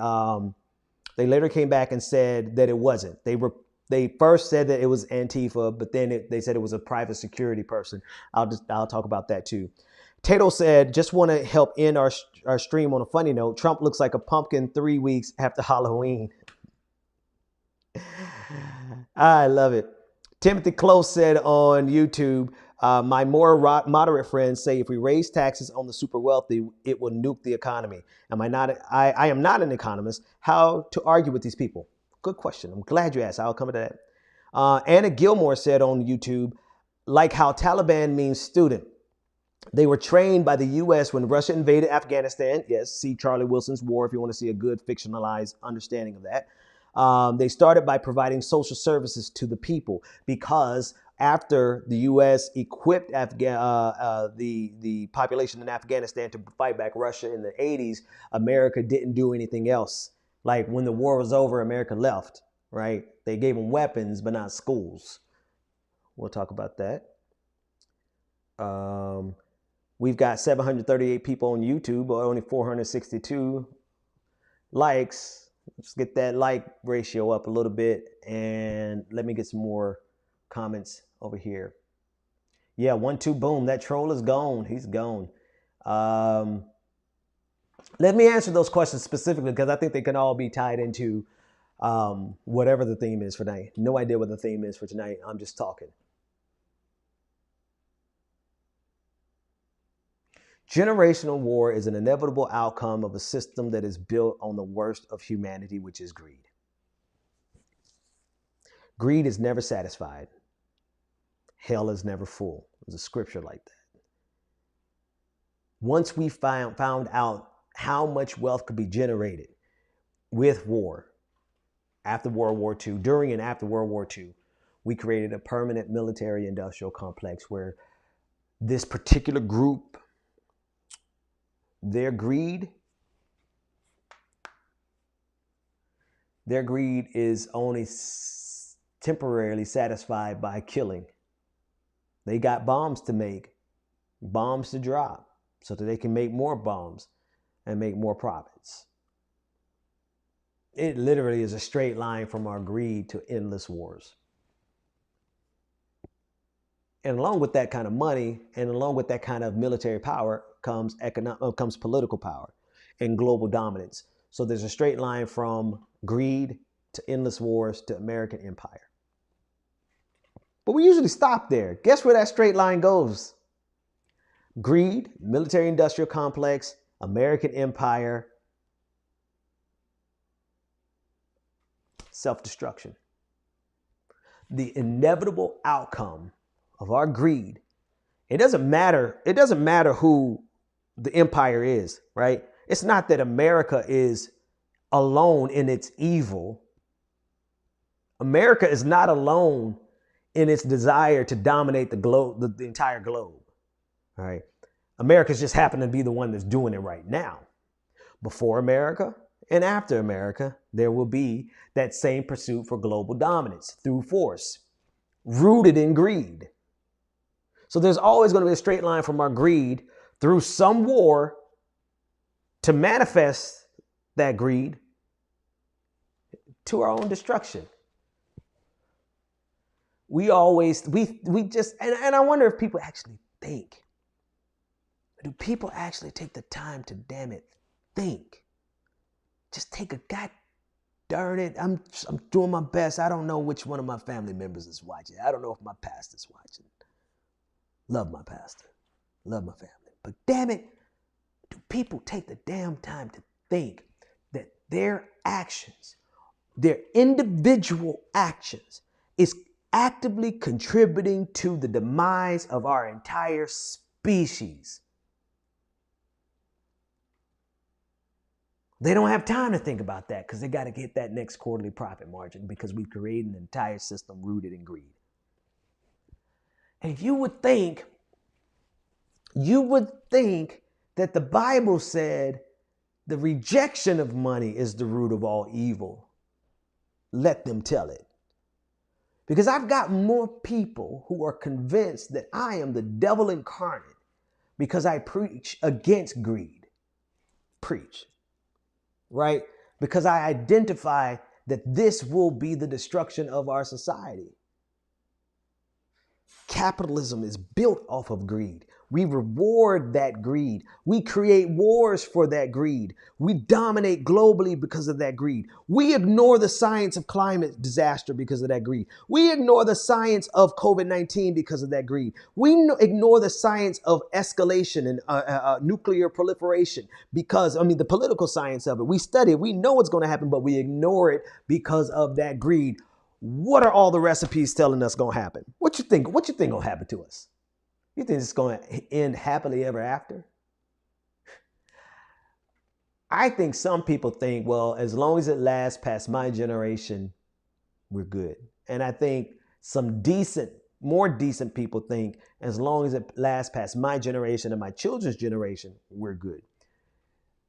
they later came back and said that it wasn't. They first said that it was Antifa, but then they said it was a private security person. I'll talk about that too. Tato said, just want to help end our stream on a funny note. Trump looks like a pumpkin 3 weeks after Halloween. I love it. Timothy Close said on YouTube, my more moderate friends say if we raise taxes on the super wealthy, it will nuke the economy. I am not an economist. How to argue with these people? Good question. I'm glad you asked. I'll come to that. Anna Gilmore said on YouTube, like how Taliban means student. They were trained by the U.S. when Russia invaded Afghanistan. Yes, see Charlie Wilson's War if you want to see a good fictionalized understanding of that. They started by providing social services to the people because after the U.S. equipped the population in Afghanistan to fight back Russia in the 80s, America didn't do anything else. Like when the war was over, America left, right? They gave them weapons, but not schools. We'll talk about that. We've got 738 people on YouTube, but only 462 likes. Let's get that like ratio up a little bit, and let me get some more comments over here. Yeah, 1, 2, boom. That troll is gone. He's gone. Let me answer those questions specifically because I think they can all be tied into whatever the theme is for tonight. No idea what the theme is for tonight. I'm just talking. Generational war is an inevitable outcome of a system that is built on the worst of humanity, which is greed. Greed is never satisfied. Hell is never full. There's a scripture like that. Once we found out how much wealth could be generated with war, after World War II, during and after World War II, we created a permanent military industrial complex where this particular group, their greed is only temporarily satisfied by killing. They got bombs to make, bombs to drop, so that they can make more bombs and make more profits. It literally is a straight line from our greed to endless wars. And along with that kind of money, and along with that kind of military power, comes political power and global dominance. So there's a straight line from greed to endless wars to American empire. But we usually stop there. Guess where that straight line goes? Greed, military industrial complex, American empire, self-destruction. The inevitable outcome of our greed. It doesn't matter who the empire is, right? It's not that America is alone in its evil. America is not alone in its desire to dominate the globe, the entire globe. All right. America's just happened to be the one that's doing it right now. Before America and after America, there will be that same pursuit for global dominance through force, rooted in greed. So there's always going to be a straight line from our greed through some war to manifest that greed to our own destruction. We just, and I wonder if people actually think. Do people actually take the time to, damn it, think? Just take a god darn it. I'm doing my best. I don't know which one of my family members is watching. I don't know if my pastor's watching. Love my pastor. Love my family. But damn it, do people take the damn time to think that their actions, their individual actions, is actively contributing to the demise of our entire species? They don't have time to think about that because they got to get that next quarterly profit margin because we've created an entire system rooted in greed. And you would think that the Bible said the rejection of money is the root of all evil. Let them tell it. Because I've got more people who are convinced that I am the devil incarnate because I preach against greed. Preach. Right? Because I identify that this will be the destruction of our society. Capitalism is built off of greed. We reward that greed. We create wars for that greed. We dominate globally because of that greed. We ignore the science of climate disaster because of that greed. We ignore the science of COVID-19 because of that greed. We ignore the science of escalation and nuclear proliferation because, the political science of it. We study it. We know what's going to happen, but we ignore it because of that greed. What are all the recipes telling us going to happen? What you think going to happen to us? You think it's going to end happily ever after? I think some people think, well, as long as it lasts past my generation, we're good. And I think some more decent people think as long as it lasts past my generation and my children's generation, we're good.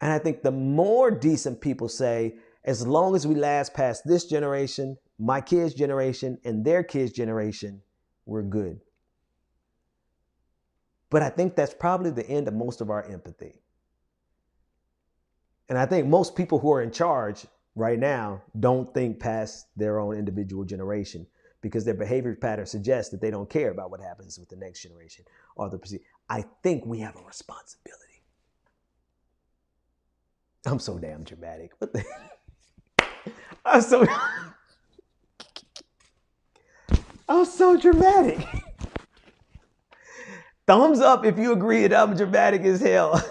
And I think the more decent people say, as long as we last past this generation, my kids' generation, and their kids' generation, we're good. But I think that's probably the end of most of our empathy. And I think most people who are in charge right now don't think past their own individual generation because their behavior pattern suggests that they don't care about what happens with the next generation or the preceding. I think we have a responsibility. I'm so damn dramatic. What the? I'm so dramatic. Thumbs up if you agree that I'm dramatic as hell.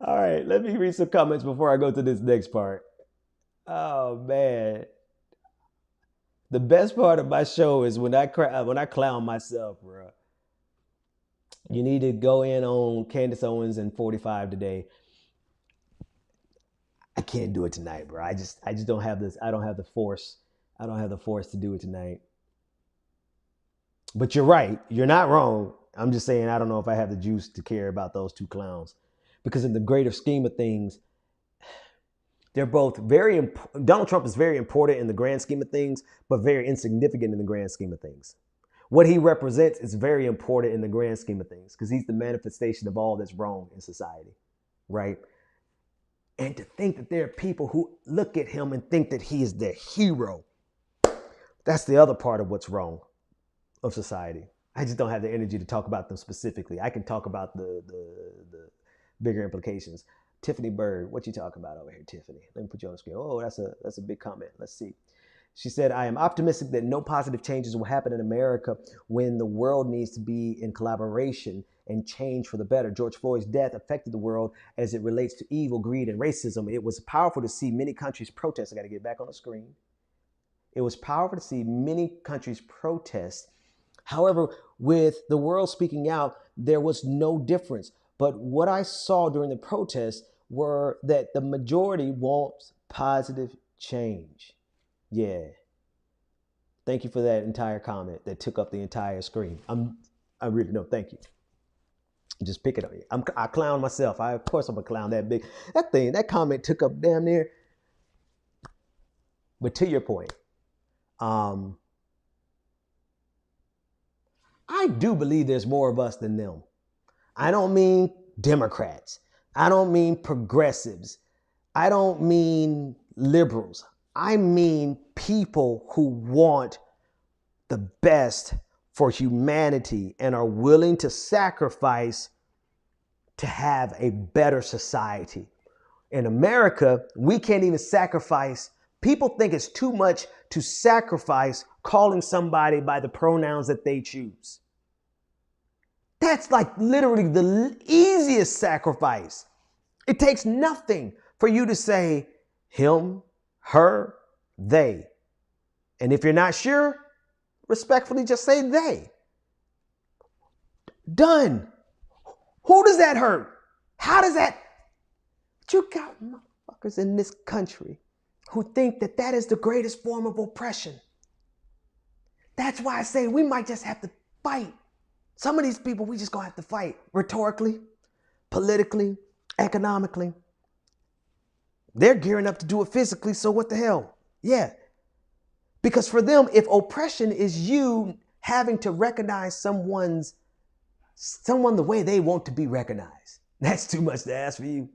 All right, let me read some comments before I go to this next part. Oh, man. The best part of my show is when I clown myself, bro. You need to go in on Candace Owens and 45 today. I can't do it tonight, bro. I just don't have this. I don't have the force. I don't have the force to do it tonight. But you're right. You're not wrong. I'm just saying I don't know if I have the juice to care about those two clowns. Because in the greater scheme of things, they're both very important. Donald Trump is very important in the grand scheme of things, but very insignificant in the grand scheme of things. What he represents is very important in the grand scheme of things because he's the manifestation of all that's wrong in society, right? And to think that there are people who look at him and think that he is their hero, that's the other part of what's wrong of society. I just don't have the energy to talk about them specifically. I can talk about the bigger implications. Tiffany Bird, what you talking about over here, Tiffany? Let me put you on the screen. Oh, that's a big comment. Let's see. She said, I am optimistic that no positive changes will happen in America when the world needs to be in collaboration and change for the better. George Floyd's death affected the world as it relates to evil, greed, and racism. It was powerful to see many countries protest. I got to get back on the screen. It was powerful to see many countries protest. However, with the world speaking out, there was no difference. But what I saw during the protests were that the majority wants positive change. Yeah. Thank you for that entire comment that took up the entire screen. I really no, thank you. Just pick it up. I clown myself. Of course I'm a clown that big. That comment took up damn near. But to your point, I do believe there's more of us than them. I don't mean Democrats. I don't mean progressives. I don't mean liberals. I mean people who want the best for humanity and are willing to sacrifice to have a better society. In America, we can't even sacrifice. People think it's too much to sacrifice calling somebody by the pronouns that they choose. That's like literally the easiest sacrifice. It takes nothing for you to say him, her, they. And if you're not sure, respectfully just say they. Done. Who does that hurt? How does that? You got motherfuckers in this country who think that that is the greatest form of oppression. That's why I say we might just have to fight. Some of these people we just gonna have to fight rhetorically, politically, economically. They're gearing up to do it physically, so what the hell? Yeah. Because for them, if oppression is you having to recognize someone the way they want to be recognized, that's too much to ask for you.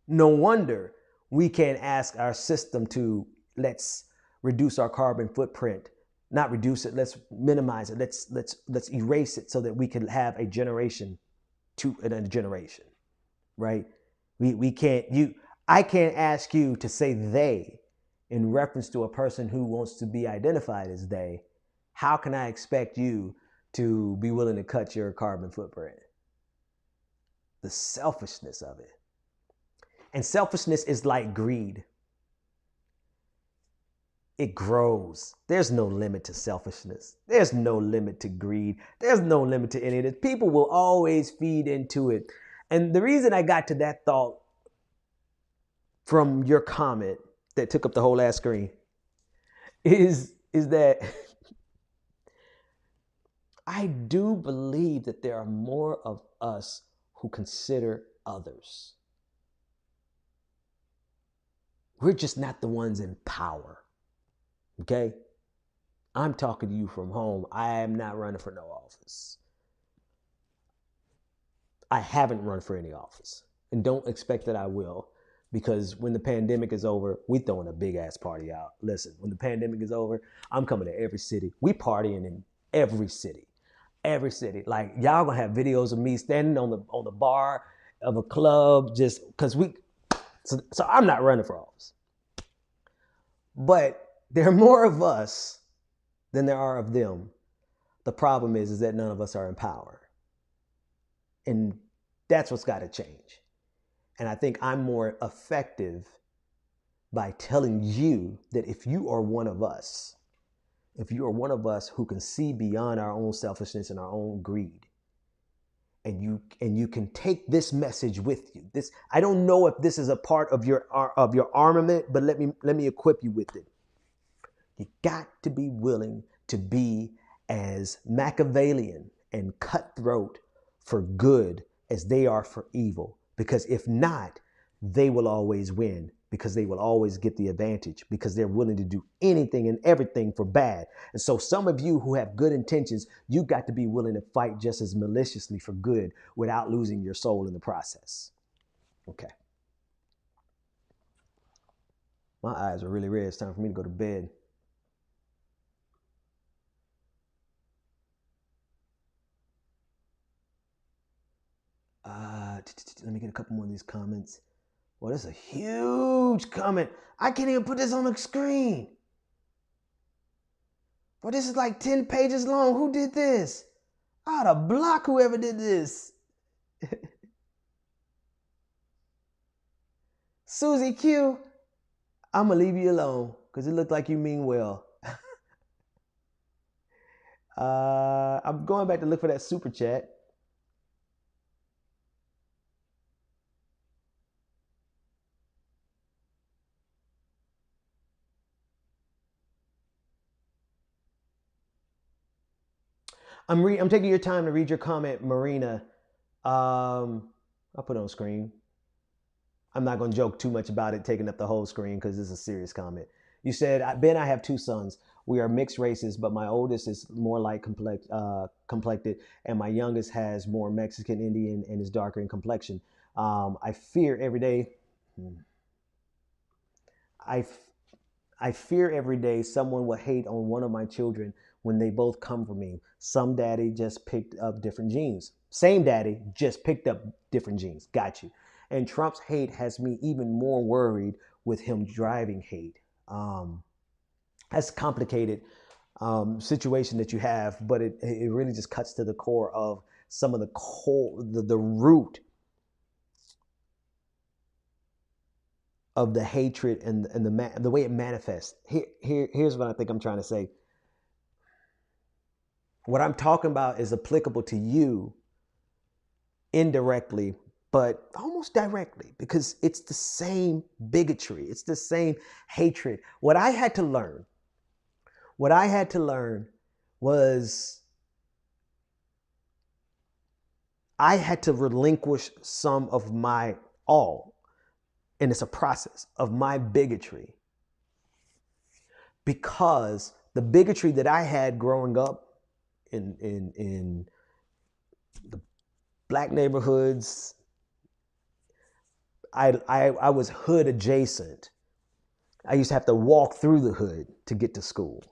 No wonder we can't ask our system to let's reduce our carbon footprint. Not reduce it, let's minimize it. Let's erase it so that we can have a generation to a generation, right? I can't ask you to say they in reference to a person who wants to be identified as they. How can I expect you to be willing to cut your carbon footprint? The selfishness of it. And selfishness is like greed. It grows. There's no limit to selfishness. There's no limit to greed. There's no limit to any of this. People will always feed into it. And the reason I got to that thought from your comment that took up the whole last screen is that I do believe that there are more of us who consider others. We're just not the ones in power. Okay? I'm talking to you from home. I am not running for no office. I haven't run for any office. And don't expect that I will. Because when the pandemic is over, we throwing a big ass party out. Listen, when the pandemic is over, I'm coming to every city. We partying in every city. Every city. Like y'all gonna have videos of me standing on the bar of a club just because so I'm not running for office. But there are more of us than there are of them. The problem is that none of us are in power. And that's what's got to change. And I think I'm more effective by telling you that if you are one of us who can see beyond our own selfishness and our own greed, and you can take this message with you. This, I don't know if this is a part of your armament, but let me equip you with it. You got to be willing to be as Machiavellian and cutthroat for good as they are for evil. Because if not, they will always win, because they will always get the advantage, because they're willing to do anything and everything for bad. And so some of you who have good intentions, you got to be willing to fight just as maliciously for good without losing your soul in the process. Okay. My eyes are really red. It's time for me to go to bed. Let me get a couple more of these comments. Well, that's a huge comment. I can't even put this on the screen. Well, this is like 10 pages long. Who did this? I ought to block whoever did this. Susie Q, I'm going to leave you alone because it looked like you mean well. I'm going back to look for that super chat. I'm taking your time to read your comment, Marina. I'll put it on screen. I'm not going to joke too much about it taking up the whole screen because it's a serious comment. You said, Ben, I have two sons. We are mixed races, but my oldest is more light complected, and my youngest has more Mexican Indian and is darker in complexion. I fear every day. I fear every day someone will hate on one of my children when they both come for me. Some daddy just picked up different genes. Same daddy, just picked up different genes. Got you. And Trump's hate has me even more worried with him driving hate. That's a complicated situation that you have, but it really just cuts to the core of some of the root of the hatred and the way it manifests. Here's what I think I'm trying to say. What I'm talking about is applicable to you indirectly, but almost directly, because it's the same bigotry. It's the same hatred. What I had to learn was I had to relinquish some of my all, and it's a process of my bigotry, because the bigotry that I had growing up in the black neighborhoods, I was hood adjacent. I used to have to walk through the hood to get to school.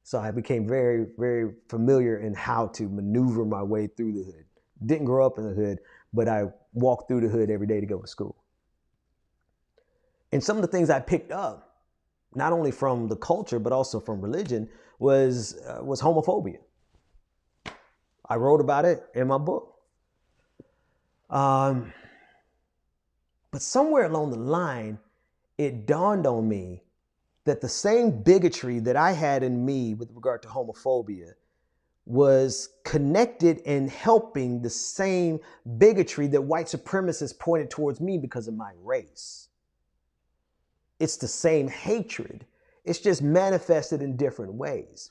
So I became very, very familiar in how to maneuver my way through the hood. Didn't grow up in the hood, but I walked through the hood every day to go to school. And some of the things I picked up, not only from the culture, but also from religion, was homophobia. I wrote about it in my book. But somewhere along the line, it dawned on me that the same bigotry that I had in me with regard to homophobia was connected and helping the same bigotry that white supremacists pointed towards me because of my race. It's the same hatred. It's just manifested in different ways.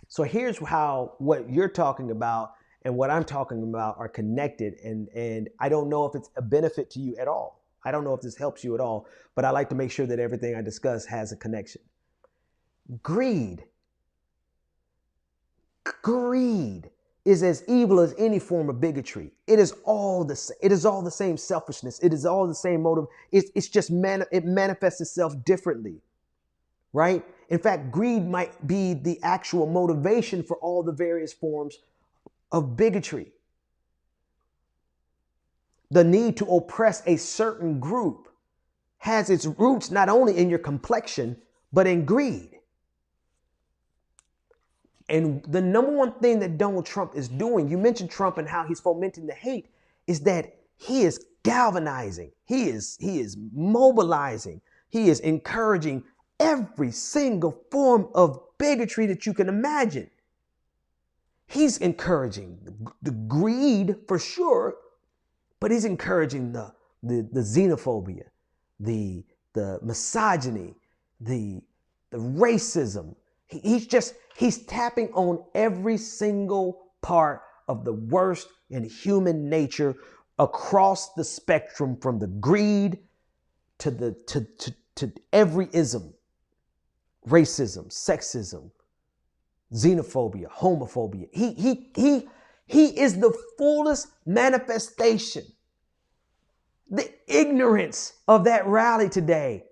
So here's how what you're talking about and what I'm talking about are connected. And I don't know if it's a benefit to you at all. I don't know if this helps you at all, but I like to make sure that everything I discuss has a connection. Greed is as evil as any form of bigotry. It is all the same selfishness. It is all the same motive. It's just it manifests itself differently, right? In fact, greed might be the actual motivation for all the various forms of bigotry. The need to oppress a certain group has its roots not only in your complexion, but in greed. And the number one thing that Donald Trump is doing, you mentioned Trump and how he's fomenting the hate, is that he is galvanizing, he is mobilizing, he is encouraging every single form of bigotry that you can imagine. He's encouraging the greed for sure, but he's encouraging the xenophobia, the misogyny, the racism. He's tapping on every single part of the worst in human nature across the spectrum, from the greed to every ism, racism, sexism, xenophobia, homophobia. He is the fullest manifestation. The ignorance of that rally today,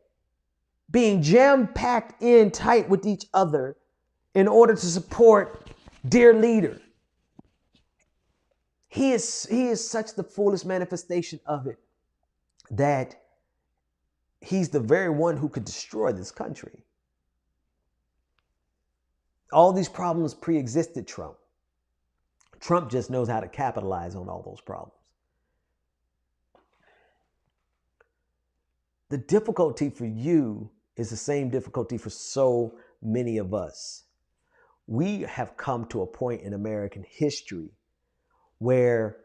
being jam-packed in tight with each other in order to support dear leader. He is such the fullest manifestation of it that he's the very one who could destroy this country. All these problems pre-existed Trump. Trump just knows how to capitalize on all those problems. The difficulty for you is the same difficulty for so many of us. We have come to a point in American history where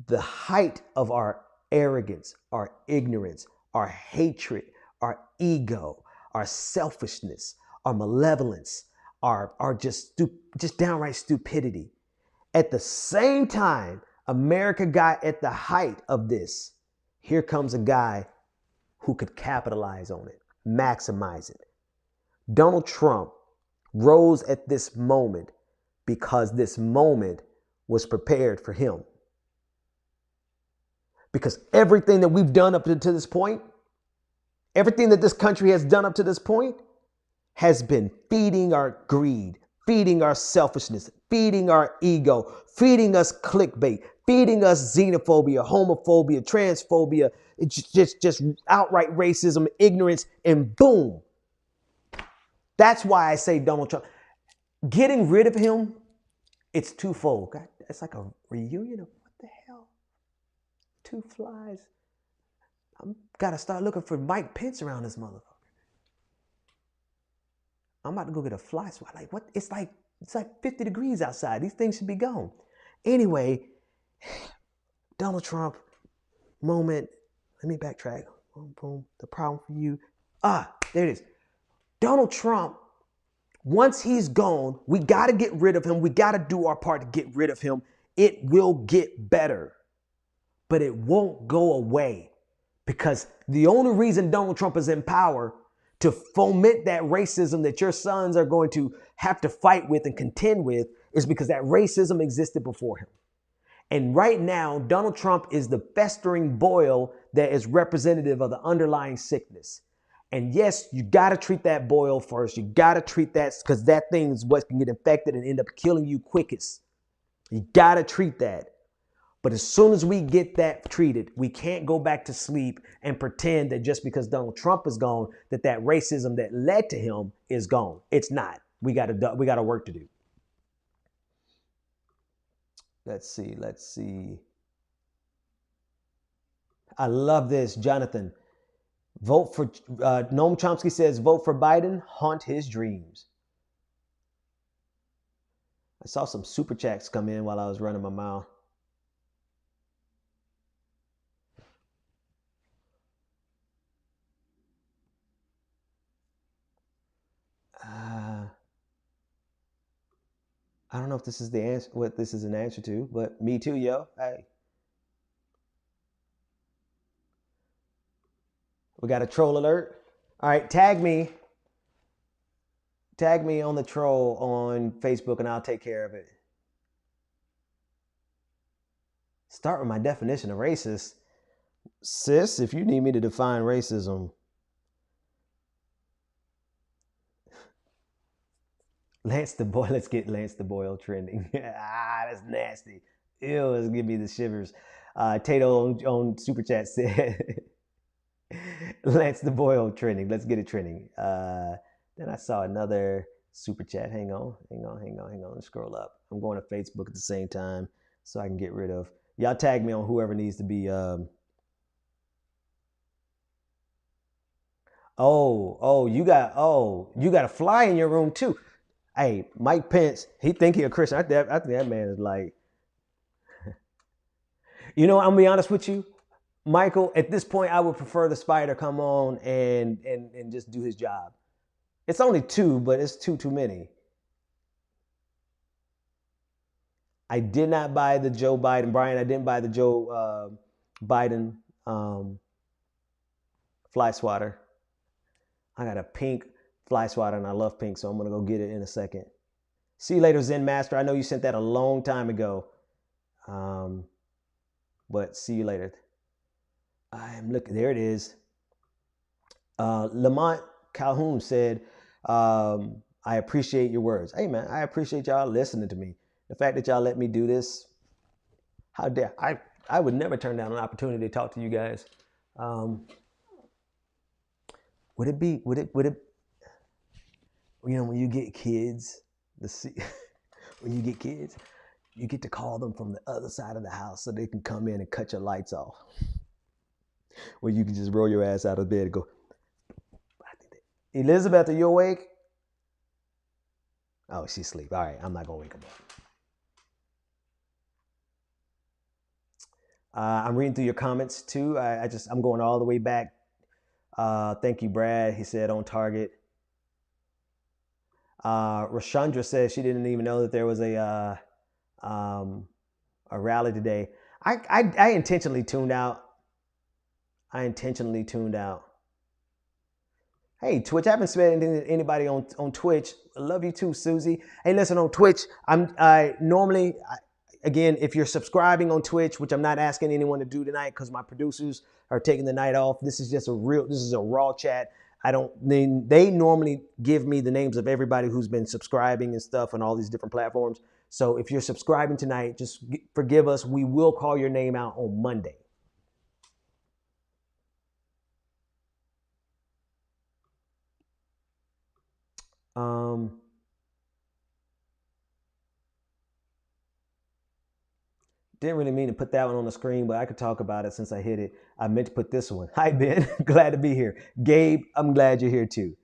the height of our arrogance, our ignorance, our hatred, our ego, our selfishness, our malevolence, our just downright stupidity. At the same time, America got at the height of this. Here comes a guy who could capitalize on it, maximize it. Donald Trump rose at this moment because this moment was prepared for him. Because everything that we've done up to this point, everything that this country has done up to this point, has been feeding our greed, feeding our selfishness, feeding our ego, feeding us clickbait, feeding us xenophobia, homophobia, transphobia, just outright racism, ignorance, and boom. That's why I say Donald Trump. Getting rid of him, it's twofold. God, it's like a reunion of what the hell? Two flies. I'm gotta start looking for Mike Pence around this motherfucker. I'm about to go get a fly swat. Like what? It's like 50 degrees outside. These things should be gone. Anyway, Donald Trump moment. Let me backtrack. Boom, boom. The problem for you. There it is. Donald Trump, once he's gone, we got to get rid of him. We got to do our part to get rid of him. It will get better, but it won't go away, because the only reason Donald Trump is in power to foment that racism that your sons are going to have to fight with and contend with is because that racism existed before him. And right now, Donald Trump is the festering boil that is representative of the underlying sickness. And yes, you got to treat that boil first. You got to treat that, because that thing is what can get infected and end up killing you quickest. You got to treat that. But as soon as we get that treated, we can't go back to sleep and pretend that just because Donald Trump is gone, that racism that led to him is gone. It's not. We got work to do. Let's see. I love this, Jonathan. Vote for Noam Chomsky says, vote for Biden, haunt his dreams. I saw some super chats come in while I was running my mouth. I don't know if this is the answer, what this is an answer to, but me too, yo. Hey. We got a troll alert. All right, tag me. Tag me on the troll on Facebook and I'll take care of it. Start with my definition of racist. Sis, if you need me to define racism, Lance the Boy, let's get Lance the Boyle trending. That's nasty. Ew, let's give me the shivers. Tato on Super Chat said, Lance the Boyle trending. Let's get it trending. Then I saw another Super Chat. Hang on. Let's scroll up. I'm going to Facebook at the same time so I can get rid of. Y'all tag me on whoever needs to be. You got a fly in your room too. Hey, Mike Pence, he think he a Christian. I think that man is like, I'm gonna be honest with you, Michael. At this point, I would prefer the spider come on and just do his job. It's only two, but it's too many. I did not buy the Joe Biden, Brian. I didn't buy the Joe Biden fly swatter. I got a pink fly swatter, and I love pink, so I'm gonna go get it in a second. See you later, Zen Master. I know you sent that a long time ago, but see you later. I am looking. There it is. Lamont Calhoun said, "I appreciate your words." Hey, man, I appreciate y'all listening to me. The fact that y'all let me do this, how dare I would never turn down an opportunity to talk to you guys. Would it when you get kids, when you get kids, you get to call them from the other side of the house so they can come in and cut your lights off. Where you can just roll your ass out of bed and go, Elizabeth, are you awake? Oh, she's asleep. All right, I'm not gonna wake her up. I'm reading through your comments too. I'm going all the way back. Thank you, Brad. He said on target. Rashandra says she didn't even know that there was a rally today. I intentionally tuned out. Hey, Twitch, I haven't said anything to anybody on Twitch. I love you too, Susie. Hey, listen, on Twitch, again, if you're subscribing on Twitch, which I'm not asking anyone to do tonight because my producers are taking the night off. This is a raw chat. They normally give me the names of everybody who's been subscribing and stuff on all these different platforms. So if you're subscribing tonight, just forgive us. We will call your name out on Monday. Didn't really mean to put that one on the screen, but I could talk about it since I hit it. I meant to put this one. Hi, Ben. Glad to be here. Gabe, I'm glad you're here too.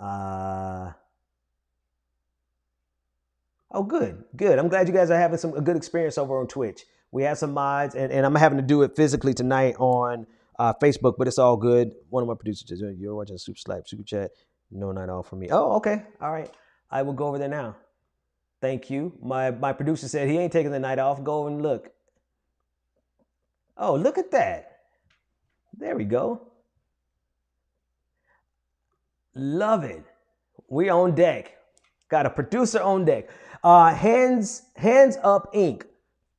Oh, good. I'm glad you guys are having a good experience over on Twitch. We have some mods, and I'm having to do it physically tonight on Facebook, but it's all good. One of my producers says, "You're watching Super Chat. No night off for me." Oh, okay. All right. I will go over there now. Thank you. My producer said he ain't taking the night off. Go and look. Oh, look at that. There we go. Love it. We on deck. Got a producer on deck. Hands Up Inc.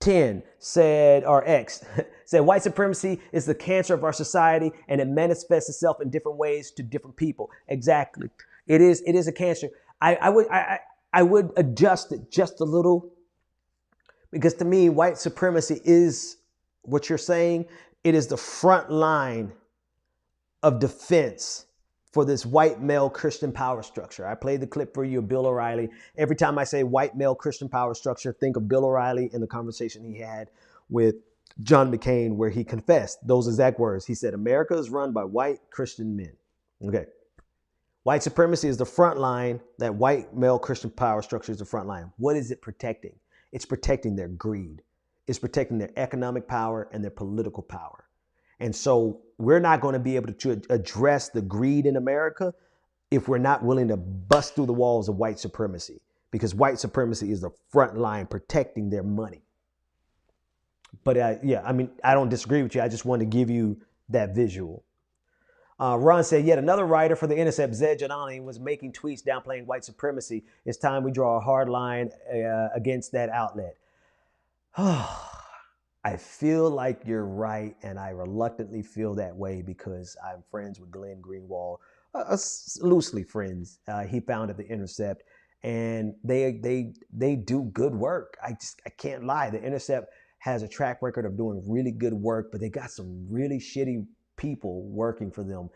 10 said, or X said, white supremacy is the cancer of our society and it manifests itself in different ways to different people. Exactly. It is a cancer. I would adjust it just a little because to me, white supremacy is what you're saying. It is the front line of defense for this white male Christian power structure. I played the clip for you of Bill O'Reilly. Every time I say white male Christian power structure, think of Bill O'Reilly and the conversation he had with John McCain where he confessed those exact words. He said, America is run by white Christian men. Okay. White supremacy is the front line. That white male Christian power structure is the front line. What is it protecting? It's protecting their greed. It's protecting their economic power and their political power. And so we're not going to be able to address the greed in America if we're not willing to bust through the walls of white supremacy, because white supremacy is the front line protecting their money. But yeah, I mean, I don't disagree with you. I just want to give you that visual. Ron said, yet another writer for The Intercept, Zed Janani, was making tweets downplaying white supremacy. It's time we draw a hard line against that outlet. I feel like you're right, and I reluctantly feel that way because I'm friends with Glenn Greenwald, loosely friends. He founded The Intercept, and they do good work. I can't lie. The Intercept has a track record of doing really good work, but they got some really shitty people working for them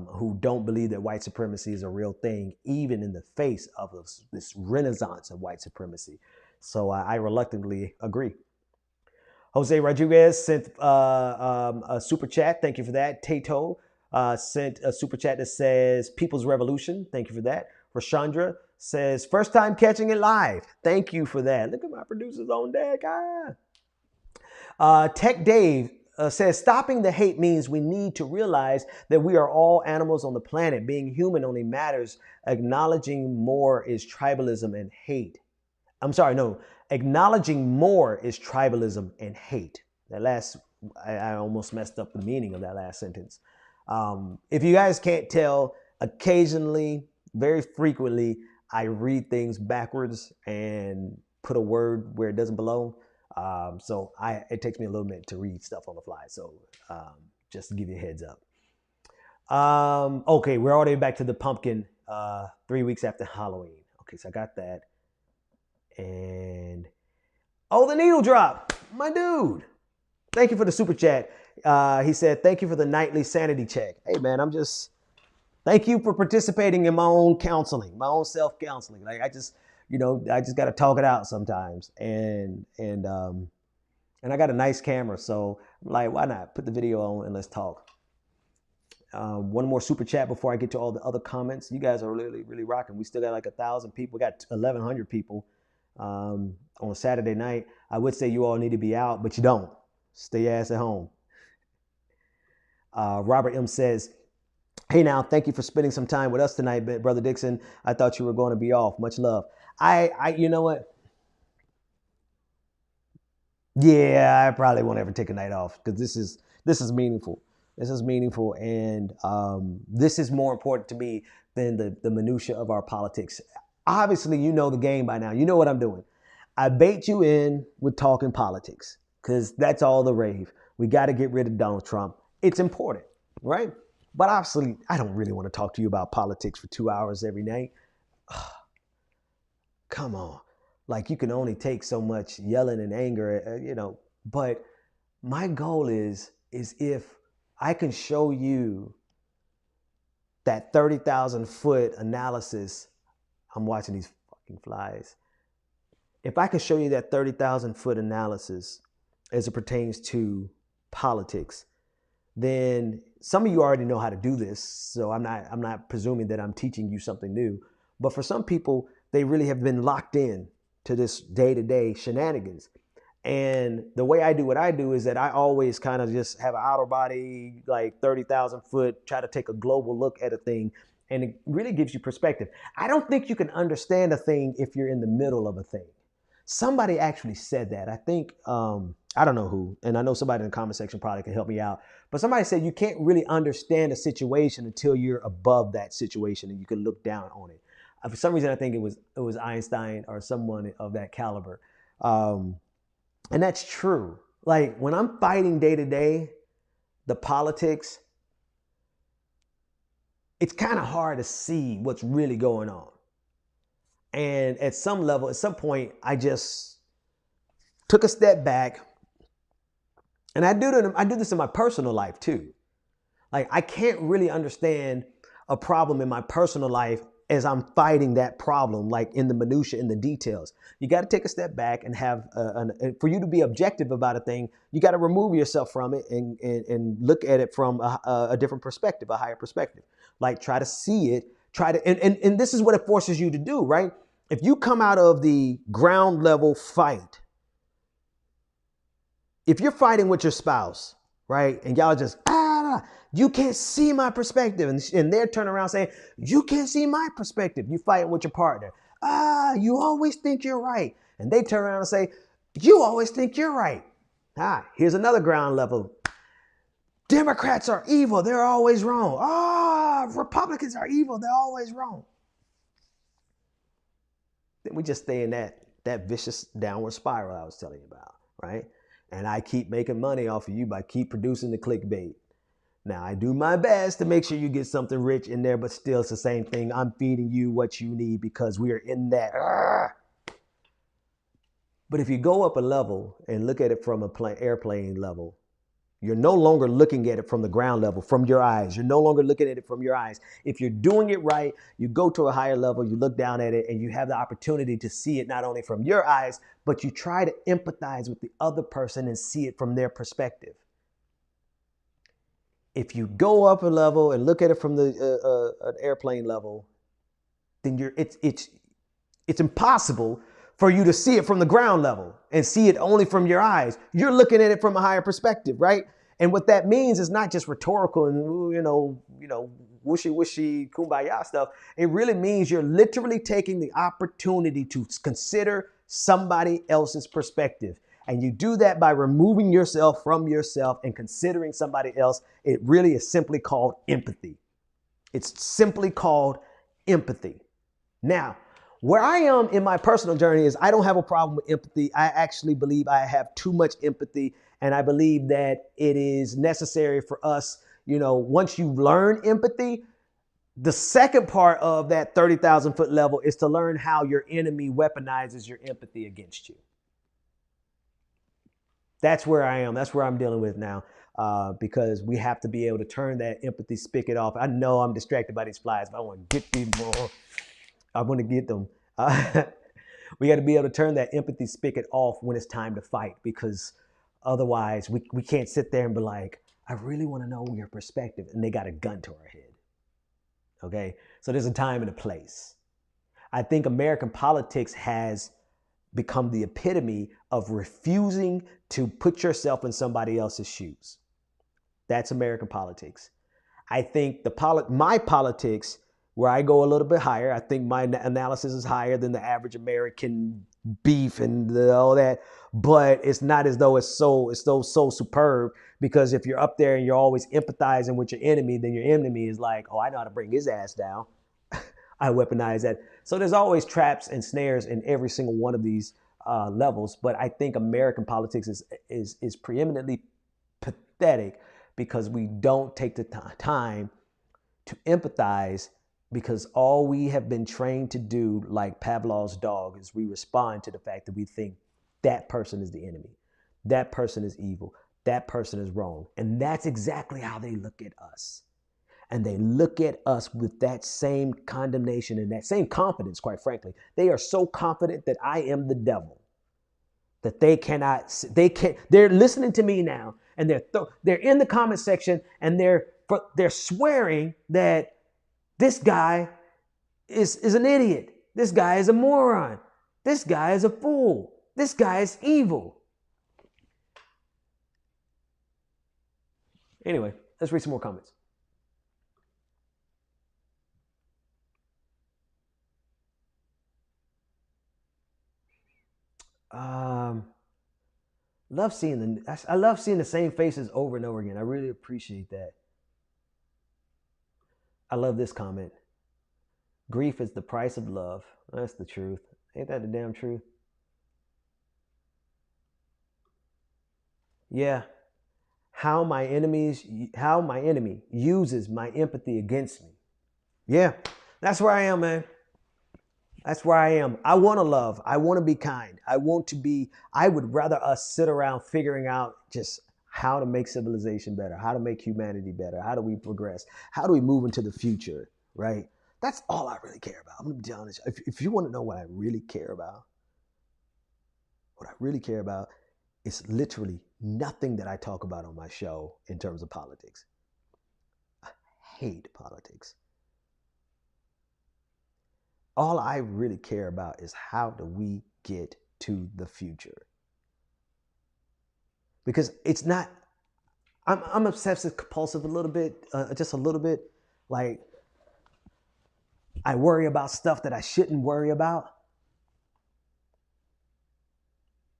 who don't believe that white supremacy is a real thing, even in the face of this renaissance of white supremacy. So I reluctantly agree. Jose Rodriguez sent a super chat. Thank you for that. Tato sent a super chat that says People's Revolution. Thank you for that. Rashandra says, first time catching it live. Thank you for that. Look at my producers on deck. Tech Dave says, stopping the hate means we need to realize that we are all animals on the planet. Being human only matters. Acknowledging more is tribalism and hate. I'm sorry, no. Acknowledging more is tribalism and hate. That last, I almost messed up the meaning of that last sentence. If you guys can't tell, occasionally, very frequently, I read things backwards and put a word where it doesn't belong. So it takes me a little minute to read stuff on the fly. So just to give you a heads up. Okay, we're already back to the pumpkin 3 weeks after Halloween. Okay, so I got that. And, the needle drop. My dude. Thank you for the super chat. He said, thank you for the nightly sanity check. Hey, man, thank you for participating in my own counseling, my own self-counseling. Like, I just got to talk it out sometimes. And I got a nice camera. So I'm like, why not put the video on and let's talk. One more super chat before I get to all the other comments. You guys are really, really rocking. We still got like 1,000 people. We got 1,100 people on a Saturday night. I would say you all need to be out, but you don't. Stay your ass at home. Robert M says, hey now, thank you for spending some time with us tonight, Brother Dixon. I thought you were going to be off. Much love. You know what? Yeah, I probably won't ever take a night off because this is meaningful. This is meaningful, and this is more important to me than the minutia of our politics. Obviously, you know the game by now. You know what I'm doing. I bait you in with talking politics because that's all the rave. We got to get rid of Donald Trump. It's important, right? But obviously, I don't really want to talk to you about politics for 2 hours every night. Come on. Like, you can only take so much yelling and anger, But my goal is if I can show you that 30,000 foot analysis. I'm watching these fucking flies. If I can show you that 30,000 foot analysis as it pertains to politics, then some of you already know how to do this. So I'm not presuming that I'm teaching you something new. But for some people, they really have been locked in to this day-to-day shenanigans. And the way I do what I do is that I always kind of just have an outer body, like 30,000 foot, try to take a global look at a thing. And it really gives you perspective. I don't think you can understand a thing if you're in the middle of a thing. Somebody actually said that. I think, I don't know who, and I know somebody in the comment section probably can help me out. But somebody said you can't really understand a situation until you're above that situation and you can look down on it. For some reason, I think it was Einstein or someone of that caliber. And that's true. Like, when I'm fighting day to day, the politics, it's kind of hard to see what's really going on. And at some level, at some point, I just took a step back. And I do this in my personal life too. Like, I can't really understand a problem in my personal life as I'm fighting that problem, like in the minutia, in the details. You got to take a step back and have, for you to be objective about a thing, you got to remove yourself from it and look at it from a different perspective, a higher perspective. Like, try to see it, and this is what it forces you to do, right? If you come out of the ground level fight, if you're fighting with your spouse, right, and y'all just, you can't see my perspective. And they're turning around saying, you can't see my perspective. You fight with your partner. You always think you're right. And they turn around and say, you always think you're right. Here's another ground level. Democrats are evil. They're always wrong. Republicans are evil. They're always wrong. Then we just stay in that vicious downward spiral I was telling you about, right? And I keep making money off of you by keep producing the clickbait. Now, I do my best to make sure you get something rich in there, but still it's the same thing. I'm feeding you what you need because we are in that. But if you go up a level and look at it from an airplane level, you're no longer looking at it from the ground level, from your eyes. You're no longer looking at it from your eyes. If you're doing it right, you go to a higher level, you look down at it, and you have the opportunity to see it not only from your eyes, but you try to empathize with the other person and see it from their perspective. If you go up a level and look at it from the an airplane level, then It's impossible for you to see it from the ground level and see it only from your eyes. You're looking at it from a higher perspective, right? And what that means is not just rhetorical and, wishy-washy kumbaya stuff. It really means you're literally taking the opportunity to consider somebody else's perspective. And you do that by removing yourself from yourself and considering somebody else. It really is simply called empathy. It's simply called empathy. Now, where I am in my personal journey is I don't have a problem with empathy. I actually believe I have too much empathy, and I believe that it is necessary for us, once you learn empathy, the second part of that 30,000 foot level is to learn how your enemy weaponizes your empathy against you. That's where I am. That's where I'm dealing with now, because we have to be able to turn that empathy spigot off. I know I'm distracted by these flies, but I want to get these more. I want to get them. We got to be able to turn that empathy spigot off when it's time to fight, because otherwise we can't sit there and be like, I really want to know your perspective. And they got a gun to our head. Okay. So there's a time and a place. I think American politics has become the epitome of refusing to put yourself in somebody else's shoes. That's American politics. I think my politics, where I go a little bit higher, I think my analysis is higher than the average American beef and all that, but it's not as though it's so superb, because if you're up there and you're always empathizing with your enemy, then your enemy is like, oh, I know how to bring his ass down. I weaponize that. So there's always traps and snares in every single one of these levels, but I think American politics is preeminently pathetic because we don't take the time to empathize, because all we have been trained to do, like Pavlov's dog, is we respond to the fact that we think that person is the enemy. That person is evil. That person is wrong. And that's exactly how they look at us. And they look at us with that same condemnation and that same confidence, quite frankly. They are so confident that I am the devil that they're listening to me now, and they're in the comment section, and they're swearing that this guy is an idiot. This guy is a moron. This guy is a fool. This guy is evil. Anyway, let's read some more comments. I love seeing the same faces over and over again. I really appreciate that. I love this comment. Grief is the price of love. That's the truth. Ain't that the damn truth? Yeah. How my enemy uses my empathy against me. Yeah. That's where I am, man. That's where I am. I want to love. I want to be kind. I would rather us sit around figuring out just how to make civilization better, how to make humanity better, how do we progress, how do we move into the future, right? That's all I really care about. I'm going to be honest. If you want to know what I really care about, is literally nothing that I talk about on my show in terms of politics. I hate politics. All I really care about is how do we get to the future? Because it's not, I'm obsessive compulsive a little bit, just a little bit. Like, I worry about stuff that I shouldn't worry about.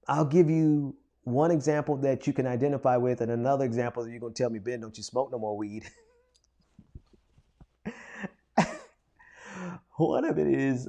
I'll give you one example that you can identify with, and another example that you're going to tell me, Ben, don't you smoke no more weed? One of it is,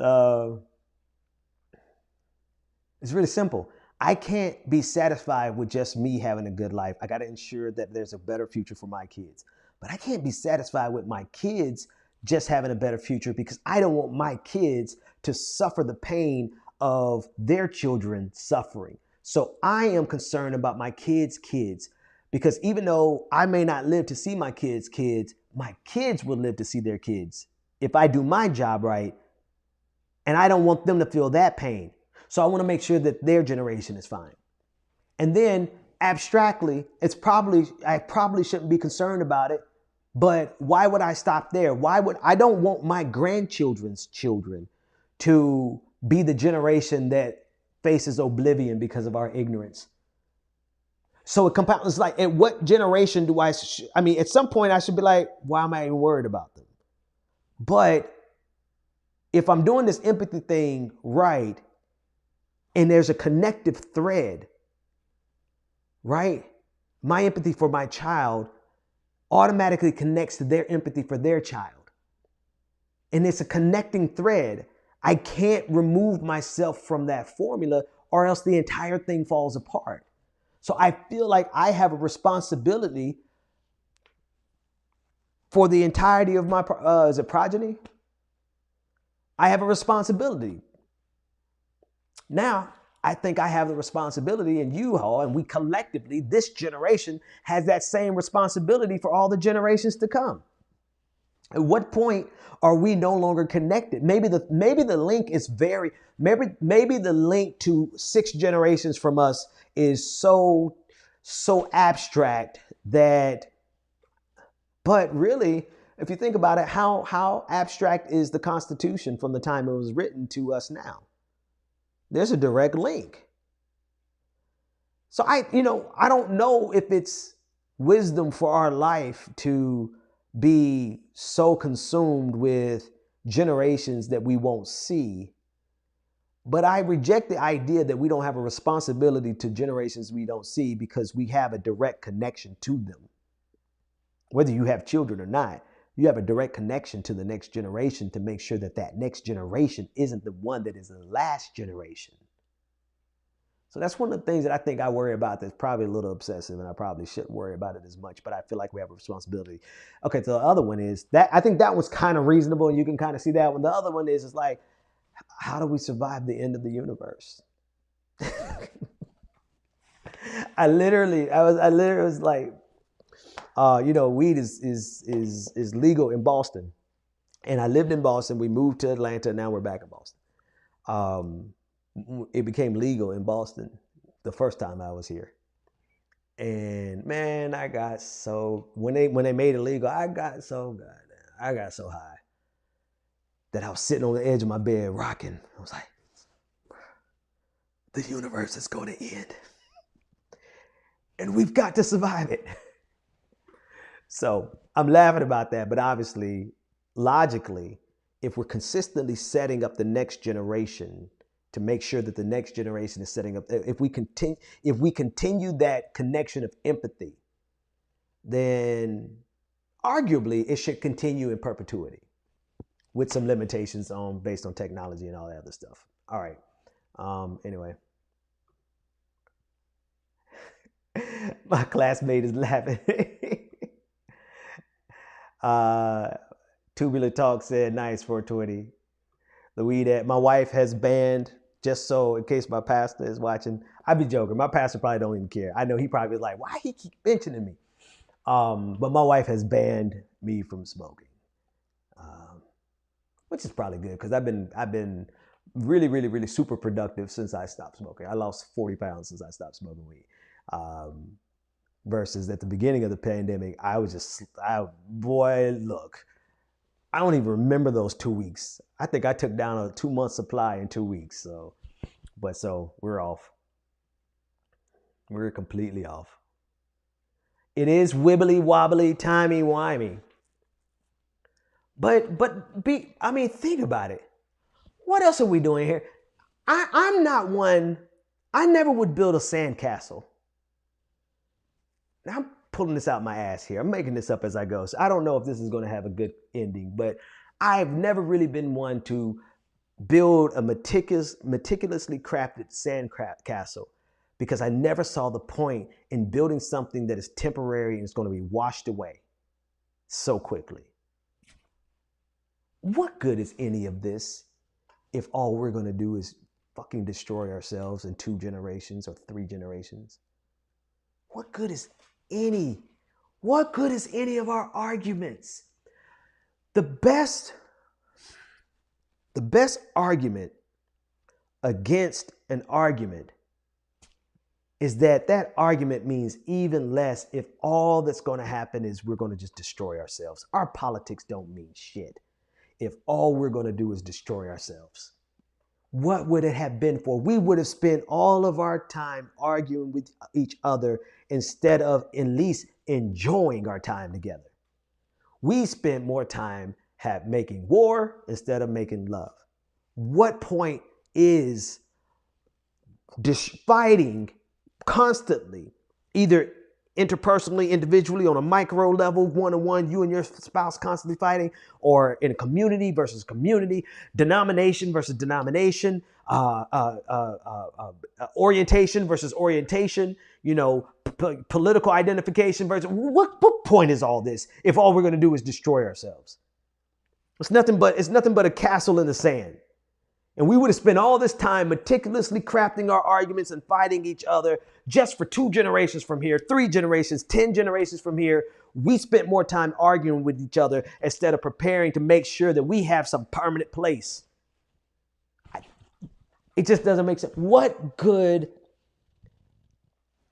it's really simple. I can't be satisfied with just me having a good life. I got to ensure that there's a better future for my kids. But I can't be satisfied with my kids just having a better future, because I don't want my kids to suffer the pain of their children suffering. So I am concerned about my kids' kids, because even though I may not live to see my kids' kids, my kids will live to see their kids if I do my job right. And I don't want them to feel that pain. So I want to make sure that their generation is fine. And then abstractly, I probably shouldn't be concerned about it, but why would I stop there? I don't want my grandchildren's children to be the generation that faces oblivion because of our ignorance. So it compounds. It's like, at what generation do I mean, at some point I should be like, why am I even worried about them? But if I'm doing this empathy thing right, and there's a connective thread, right? My empathy for my child automatically connects to their empathy for their child. And it's a connecting thread. I can't remove myself from that formula, or else the entire thing falls apart. So I feel like I have a responsibility for the entirety of my progeny. I have a responsibility. Now, I think I have the responsibility, and you all, and we collectively, this generation, has that same responsibility for all the generations to come. At what point are we no longer connected? Maybe the link is maybe the link to 6 generations from us is so abstract that, but really, if you think about it, how abstract is the Constitution from the time it was written to us now? There's a direct link. So I don't know if it's wisdom for our life to be so consumed with generations that we won't see. But I reject the idea that we don't have a responsibility to generations we don't see, because we have a direct connection to them. Whether you have children or not, you have a direct connection to the next generation to make sure that that next generation isn't the one that is the last generation. So that's one of the things that I think I worry about that's probably a little obsessive, and I probably shouldn't worry about it as much, but I feel like we have a responsibility. Okay, so the other one is that I think that was kind of reasonable, and you can kind of see that one. The other one is like, how do we survive the end of the universe? I literally was like, weed is legal in Boston, and I lived in Boston. We moved to Atlanta, and now we're back in Boston. It became legal in Boston the first time I was here, and man, I got so when they made it legal, I got so high that I was sitting on the edge of my bed rocking. I was like, the universe is going to end, and we've got to survive it. So I'm laughing about that, but obviously, logically, if we're consistently setting up the next generation to make sure that the next generation is setting up, if we continue that connection of empathy, then arguably it should continue in perpetuity, with some limitations based on technology and all that other stuff. All right. Anyway, my classmate is laughing. Tubular Talk said, nice 420. The weed that my wife has banned, just so in case my pastor is watching. I be joking. My pastor probably don't even care. I know he probably is like, why he keep mentioning me? But my wife has banned me from smoking, which is probably good, because I've been really, really, really super productive since I stopped smoking. I lost 40 pounds since I stopped smoking weed. Versus at the beginning of the pandemic, look, I don't even remember those 2 weeks. I think I took down a 2-month supply in 2 weeks. So we're off. We're completely off. It is wibbly wobbly, timey wimey. But think about it. What else are we doing here? I'm not one. I never would build a sandcastle. Now, I'm pulling this out my ass here. I'm making this up as I go. So I don't know if this is going to have a good ending, but I've never really been one to build a meticulously crafted sandcastle, because I never saw the point in building something that is temporary and is going to be washed away so quickly. What good is any of this if all we're going to do is fucking destroy ourselves in 2 generations or 3 generations? What good is any of our arguments? The best argument against an argument is that argument means even less if all that's going to happen is we're going to just destroy ourselves. Our politics don't mean shit if all we're going to do is destroy ourselves. what would it have been for? We would have spent all of our time arguing with each other instead of at least enjoying our time together. We spent more time making war instead of making love. What point is fighting constantly, either interpersonally, individually, on a micro level, one-on-one, you and your spouse constantly fighting, or in a community versus community, denomination versus denomination, orientation versus orientation, political identification versus what point is all this if all we're going to do is destroy ourselves? It's nothing but a castle in the sand. And we would have spent all this time meticulously crafting our arguments and fighting each other just for 2 generations from here, 3 generations, 10 generations from here. We spent more time arguing with each other instead of preparing to make sure that we have some permanent place. It just doesn't make sense. What good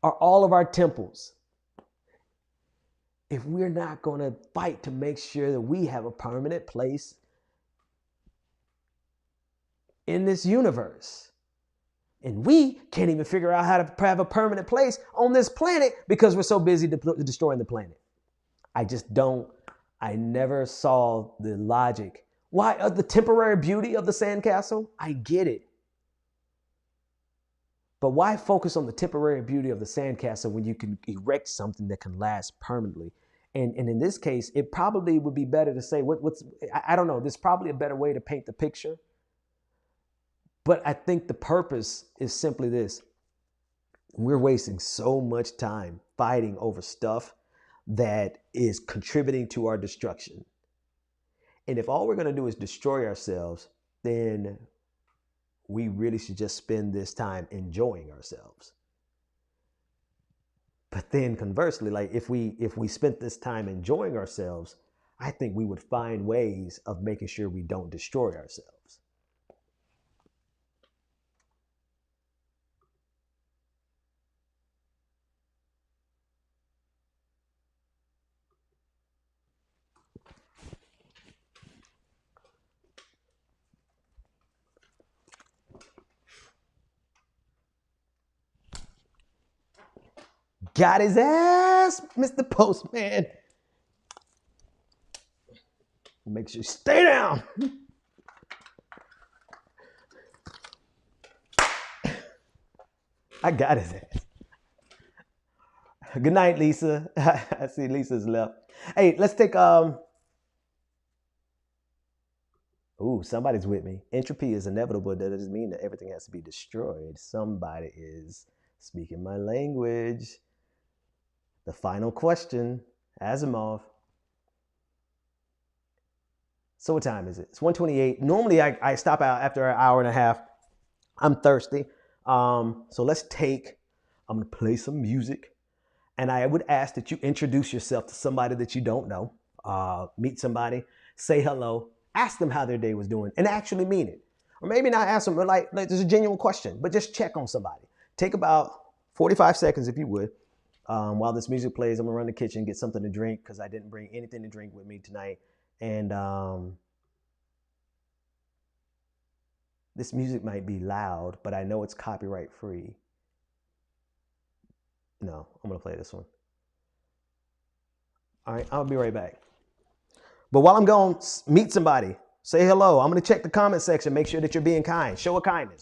are all of our temples if we're not going to fight to make sure that we have a permanent place in this universe? And we can't even figure out how to have a permanent place on this planet because we're so busy destroying the planet. I never saw the logic. Why? The temporary beauty of the sandcastle? I get it. But why focus on the temporary beauty of the sandcastle when you can erect something that can last permanently? And in this case, it probably would be better to say, I don't know, there's probably a better way to paint the picture. But I think the purpose is simply this. We're wasting so much time fighting over stuff that is contributing to our destruction. And if all we're going to do is destroy ourselves, then we really should just spend this time enjoying ourselves. But then conversely, like if we spent this time enjoying ourselves, I think we would find ways of making sure we don't destroy ourselves. Got his ass, Mr. Postman. Make sure you stay down. I got his ass. Good night, Lisa. I see Lisa's left. Hey, let's take Ooh, somebody's with me. Entropy is inevitable. That doesn't mean that everything has to be destroyed. Somebody is speaking my language. The final question, Asimov. So what time is it? It's 1:28. Normally I stop out after an hour and a half. I'm thirsty. So I'm going to play some music. And I would ask that you introduce yourself to somebody that you don't know. Meet somebody, say hello, ask them how their day was doing, and actually mean it. Or maybe not ask them, but like there's a genuine question, but just check on somebody. Take about 45 seconds if you would. While this music plays, I'm gonna run the kitchen, get something to drink because I didn't bring anything to drink with me tonight. And this music might be loud, but I know it's copyright free. No, I'm gonna play this one. All right, I'll be right back. But while I'm gone, meet somebody, say hello. I'm gonna check the comment section, make sure that you're being kind, show a kindness.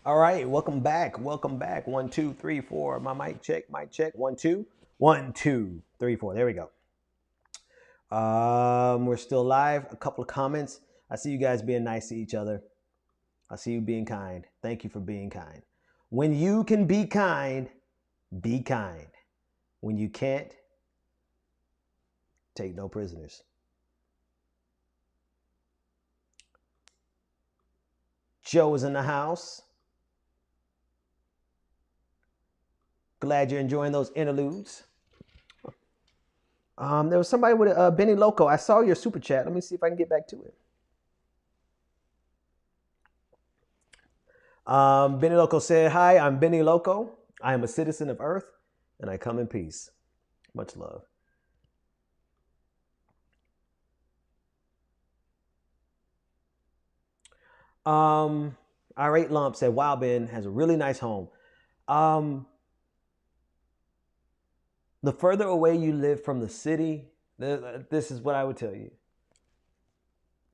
All right, welcome back. Welcome back. 1, 2, 3, 4. My mic check. Mic check. 1, 2. 1, 2, 3, 4. There we go. We're still live. A couple of comments. I see you guys being nice to each other. I see you being kind. Thank you for being kind. When you can be kind, be kind. When you can't, take no prisoners. Joe is in the house. Glad you're enjoying those interludes. There was somebody with Benny Loco. I saw your super chat. Let me see if I can get back to it. Benny Loco said, "Hi, I'm Benny Loco. I am a citizen of Earth, and I come in peace. Much love." Irate Lump said, "Wow, Ben has a really nice home." The further away you live from the city, this is what I would tell you.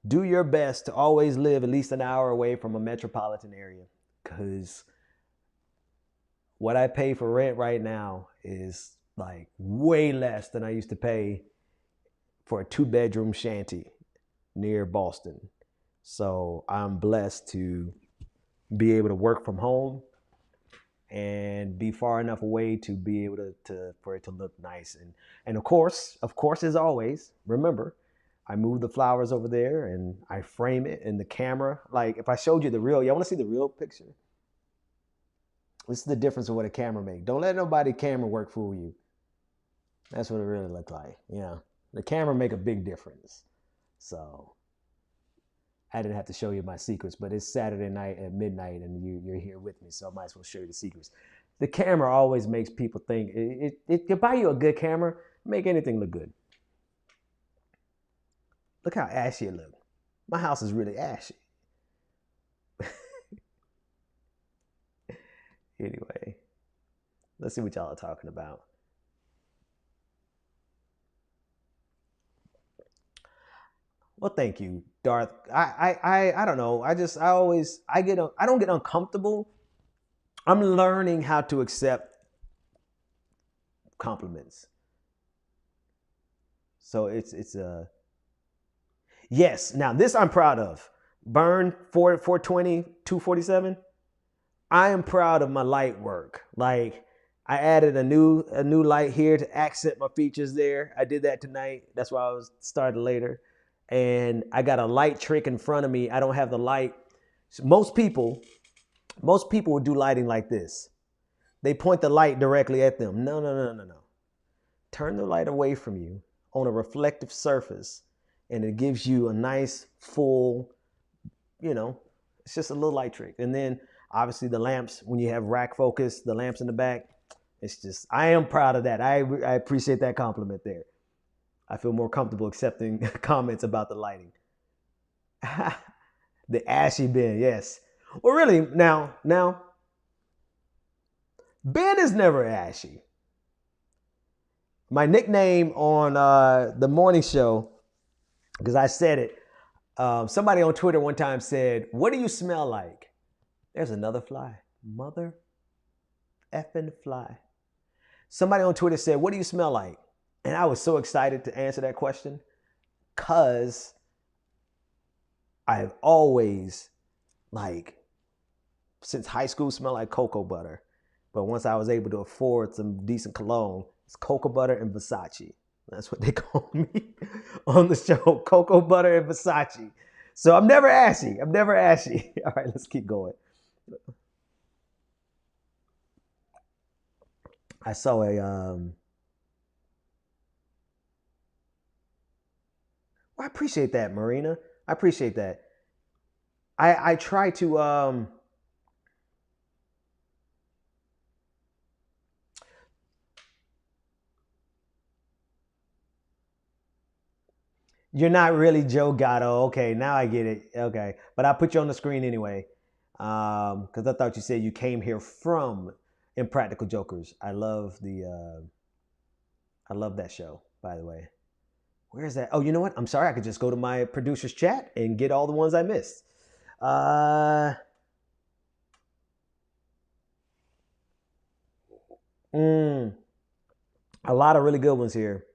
Do your best to always live at least an hour away from a metropolitan area, because what I pay for rent right now is like way less than I used to pay for a 2-bedroom shanty near Boston. So I'm blessed to be able to work from home and be far enough away to be able to for it to look nice. And of course, as always, remember, I move the flowers over there and I frame it in the camera. Like if I showed you the real, y'all want to see the real picture? This is the difference of what a camera makes. Don't let nobody camera work fool you. That's what it really looked like. Yeah, the camera make a big difference. So I didn't have to show you my secrets, but it's Saturday night at midnight and you're here with me, so I might as well show you the secrets. The camera always makes people think, it can buy you a good camera, make anything look good. Look how ashy it looks. My house is really ashy. Anyway, let's see what y'all are talking about. Well, thank you, Darth. I don't know. I don't get uncomfortable. I'm learning how to accept compliments. So it's yes. Now this I'm proud of. Burn 420 247. I am proud of my light work. Like I added a new light here to accent my features there. I did that tonight. That's why I was started later. And I got a light trick in front of me. I don't have the light. Most people would do lighting like this. They point the light directly at them. No. Turn the light away from you on a reflective surface, and it gives you a nice full, it's just a little light trick. And then obviously the lamps, when you have rack focus, the lamps in the back, it's just, I am proud of that. I appreciate that compliment there. I feel more comfortable accepting comments about the lighting. The ashy Ben, yes. Well, really, now, Ben is never ashy. My nickname on the morning show, because I said it, somebody on Twitter one time said, "What do you smell like?" There's another fly. Mother effing fly. Somebody on Twitter said, "What do you smell like?" And I was so excited to answer that question because I've always, since high school, smelled like cocoa butter. But once I was able to afford some decent cologne, it's cocoa butter and Versace. That's what they call me on the show, cocoa butter and Versace. So I'm never ashy. All right, let's keep going. I saw I appreciate that, Marina. I appreciate that. I try to you're not really Joe Gatto. Okay, now I get it. Okay. But I put you on the screen anyway. Because I thought you said you came here from Impractical Jokers. I love that show, by the way. Where is that? Oh, you know what? I'm sorry. I could just go to my producer's chat and get all the ones I missed. A lot of really good ones here.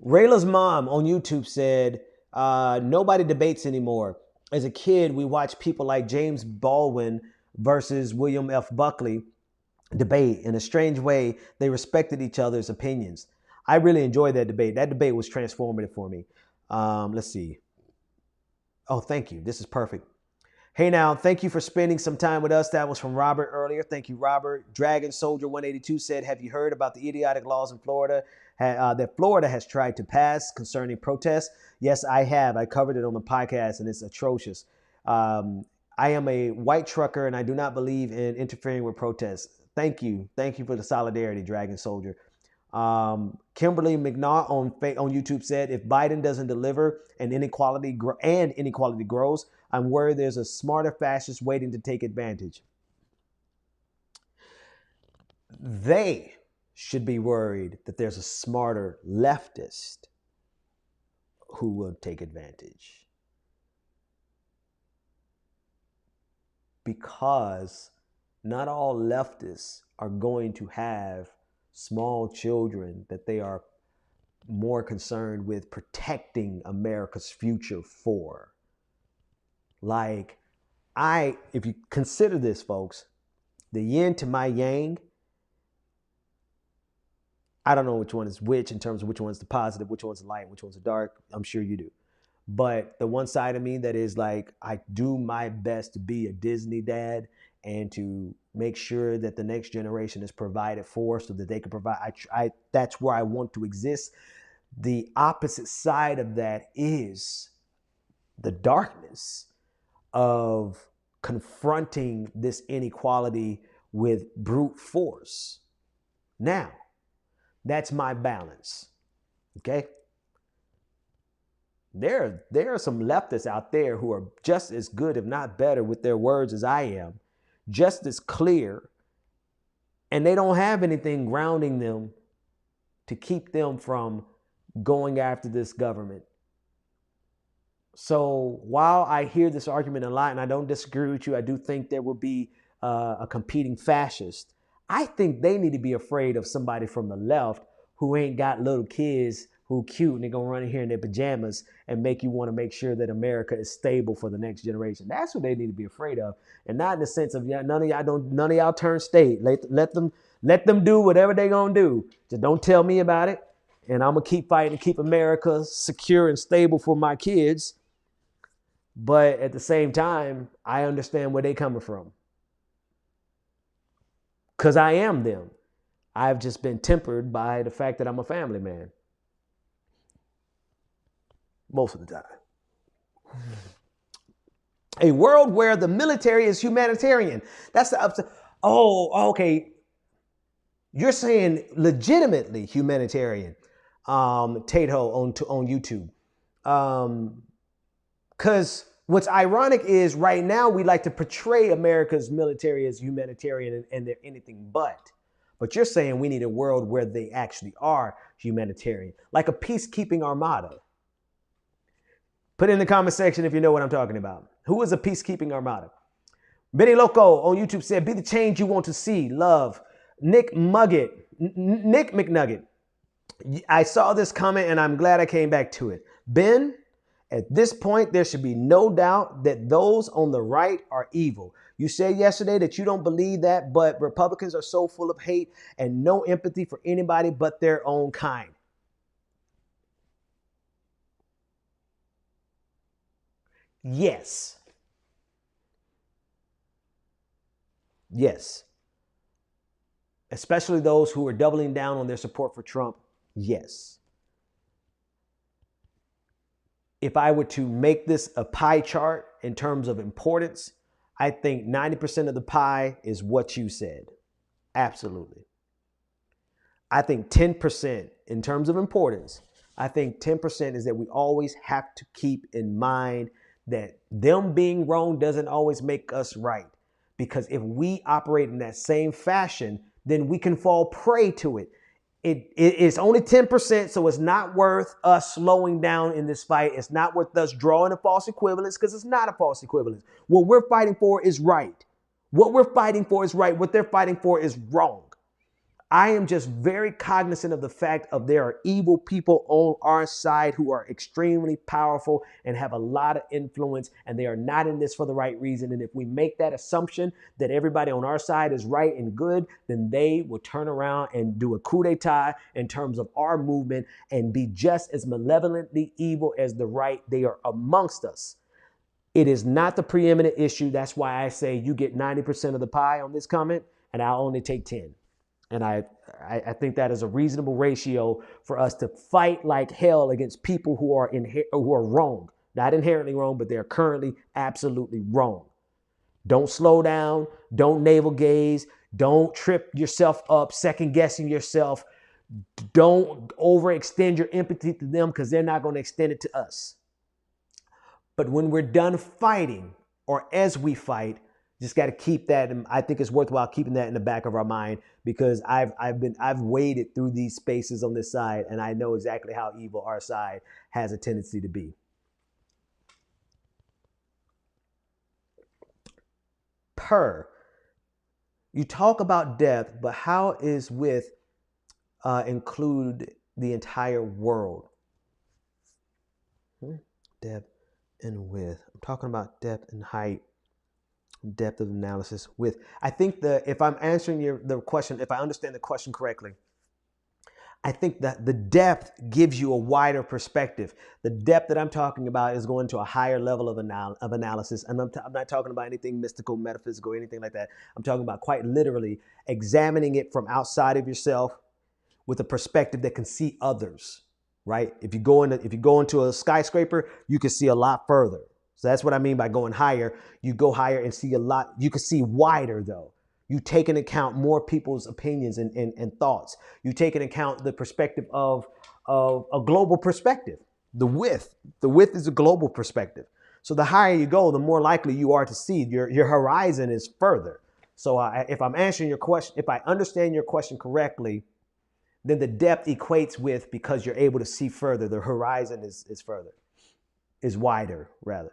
Rayla's mom on YouTube said, nobody debates anymore. As a kid, we watched people like James Baldwin versus William F. Buckley debate. In a strange way, they respected each other's opinions. I really enjoyed that debate. That debate was transformative for me. Let's see. Oh, thank you. This is perfect. Hey now, thank you for spending some time with us. That was from Robert earlier. Thank you, Robert. Dragon Soldier 182 said, have you heard about the idiotic laws in Florida that Florida has tried to pass concerning protests? Yes, I have. I covered it on the podcast, and it's atrocious. I am a white trucker, and I do not believe in interfering with protests. Thank you. Thank you for the solidarity, Dragon Soldier. Kimberly McNaugh on YouTube said, if Biden doesn't deliver and inequality grows, I'm worried there's a smarter fascist waiting to take advantage. They should be worried that there's a smarter leftist who will take advantage. Because not all leftists are going to have small children that they are more concerned with protecting America's future for. Like, if you consider this, folks, the yin to my yang, I don't know which one is which in terms of which one's the positive, which one's the light, which one's the dark. I'm sure you do. But the one side of me that is like, I do my best to be a Disney dad and to make sure that the next generation is provided for so that they can provide. That's where I want to exist. The opposite side of that is the darkness of confronting this inequality with brute force. Now, that's my balance. Okay? There are some leftists out there who are just as good, if not better, with their words as I am, just as clear, and they don't have anything grounding them to keep them from going after this government. So while I hear this argument a lot, and I don't disagree with you, I do think there will be a competing fascist. I think they need to be afraid of somebody from the left who ain't got little kids who cute and they're gonna run in here in their pajamas and make you want to make sure that America is stable for the next generation. That's what they need to be afraid of, and not in the sense of none of y'all turn state. Let them do whatever they're gonna do. Just don't tell me about it, and I'm gonna keep fighting to keep America secure and stable for my kids. But at the same time, I understand where they're coming from, because I am them. I've just been tempered by the fact that I'm a family man. Most of the time. A world where the military is humanitarian. That's the upside. Oh, okay. You're saying legitimately humanitarian. Tato on YouTube. Because what's ironic is right now we like to portray America's military as humanitarian and they're anything but. But you're saying we need a world where they actually are humanitarian, like a peacekeeping armada. Put it in the comment section if you know what I'm talking about. Who is a peacekeeping armada? Benny Loco on YouTube said, be the change you want to see. Love. Nick McNugget. I saw this comment and I'm glad I came back to it. Ben, at this point, there should be no doubt that those on the right are evil. You said yesterday that you don't believe that, but Republicans are so full of hate and no empathy for anybody but their own kind. Yes. Yes. Especially those who are doubling down on their support for Trump. Yes. If I were to make this a pie chart in terms of importance, I think 90% of the pie is what you said. Absolutely. I think 10% in terms of importance, I think 10% is that we always have to keep in mind that them being wrong doesn't always make us right. Because if we operate in that same fashion, then we can fall prey to it. It's only 10%, so it's not worth us slowing down in this fight. It's not worth us drawing a false equivalence because it's not a false equivalence. What we're fighting for is right. What we're fighting for is right. What they're fighting for is wrong. I am just very cognizant of the fact of there are evil people on our side who are extremely powerful and have a lot of influence, and they are not in this for the right reason. And if we make that assumption that everybody on our side is right and good, then they will turn around and do a coup d'etat in terms of our movement and be just as malevolently evil as the right. They are amongst us. It is not the preeminent issue. That's why I say you get 90% of the pie on this comment, and I'll only take 10. And I think that is a reasonable ratio for us to fight like hell against people who are wrong. Not inherently wrong, but they're currently absolutely wrong. Don't slow down. Don't navel gaze. Don't trip yourself up, second guessing yourself. Don't overextend your empathy to them because they're not going to extend it to us. But when we're done fighting, or as we fight, just got to keep that. And I think it's worthwhile keeping that in the back of our mind, because I've waded through these spaces on this side, and I know exactly how evil our side has a tendency to be. You talk about death, but how is with include the entire world? Depth and width. I'm talking about depth and height. Depth of analysis with. I think if I'm answering the question, if I understand the question correctly, I think that the depth gives you a wider perspective. The depth that I'm talking about is going to a higher level of analysis. And I'm not talking about anything mystical, metaphysical, or anything like that. I'm talking about quite literally examining it from outside of yourself with a perspective that can see others, right? If you go into a skyscraper, you can see a lot further. So that's what I mean by going higher. You go higher and see a lot. You can see wider, though. You take into account more people's opinions and thoughts. You take into account the perspective of a global perspective. The width is a global perspective. So the higher you go, the more likely you are to see. Your horizon is further. So if I'm answering your question, if I understand your question correctly, then the depth equates with, because you're able to see further. The horizon is further, is wider, rather.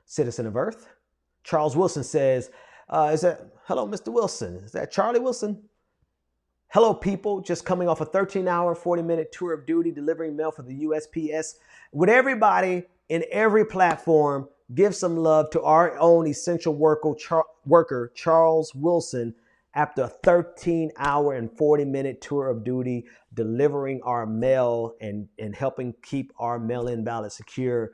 Citizen of Earth. Charles Wilson says, hello, Mr. Wilson. Is that Charlie Wilson? Hello, people. Just coming off a 13-hour, 40-minute tour of duty delivering mail for the USPS. Would everybody in every platform give some love to our own essential worker, Charles Wilson, after a 13-hour and 40-minute tour of duty delivering our mail and helping keep our mail-in ballot secure?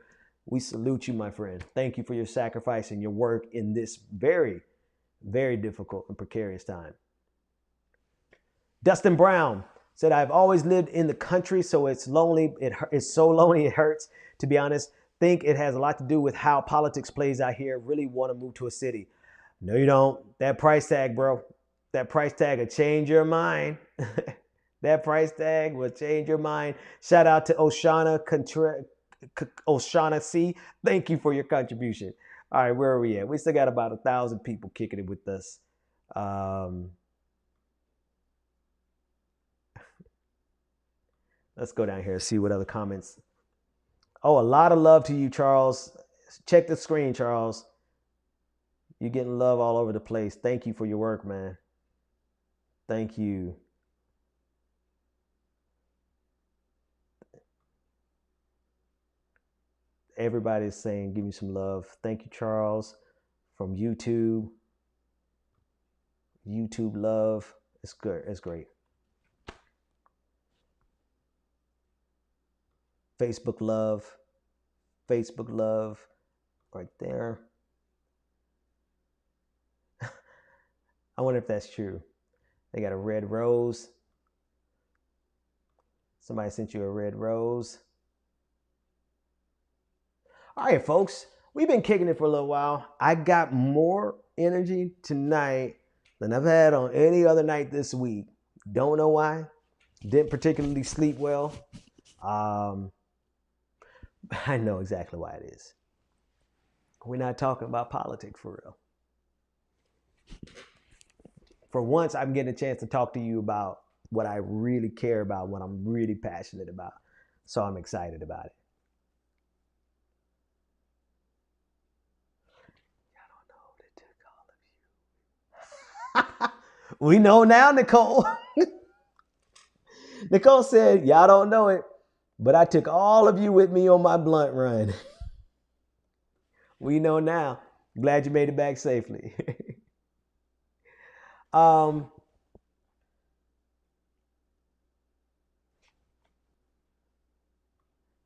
We salute you, my friend. Thank you for your sacrifice and your work in this very, very difficult and precarious time. Dustin Brown said, I've always lived in the country, so it's lonely. It's so lonely it hurts. To be honest, think it has a lot to do with how politics plays out here. Really want to move to a city. No, you don't. That price tag, bro. That price tag will change your mind. That price tag will change your mind. Shout out to Oshana C. Thank you for your contribution. All right, where are we at? We still got about 1,000 people kicking it with us. Let's go down here and see what other comments. Oh, a lot of love to you, Charles. Check the screen, Charles. You're getting love all over the place. Thank you for your work, man. Thank you. Everybody's saying, give me some love. Thank you, Charles, from YouTube. YouTube love. It's good. It's great. Facebook love. Facebook love. Right there. I wonder if that's true. They got a red rose. Somebody sent you a red rose. All right, folks, we've been kicking it for a little while. I got more energy tonight than I've had on any other night this week. Don't know why. Didn't particularly sleep well. I know exactly why it is. We're not talking about politics for real. For once, I'm getting a chance to talk to you about what I really care about, what I'm really passionate about. So I'm excited about it. I don't know. We know now, Nicole. Nicole said, y'all don't know it, but I took all of you with me on my blunt run. We know now. Glad you made it back safely. um,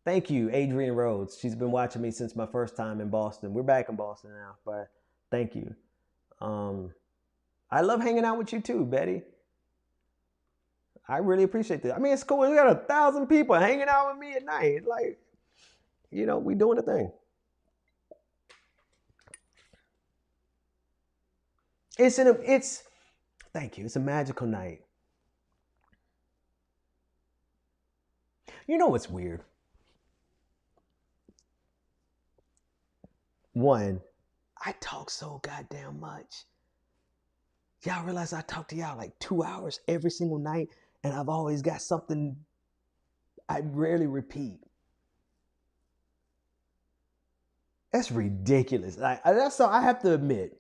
Thank you, Adrian Rhodes. She's been watching me since my first time in Boston. We're back in Boston now, but thank you. Um, I love hanging out with you too, Betty. I really appreciate that. I mean, it's cool. We got 1,000 people hanging out with me at night. Like, we doing the thing. Thank you. It's a magical night. You know what's weird? One, I talk so goddamn much. Y'all realize I talk to y'all like 2 hours every single night, and I've always got something I rarely repeat. That's ridiculous. That's so I have to admit,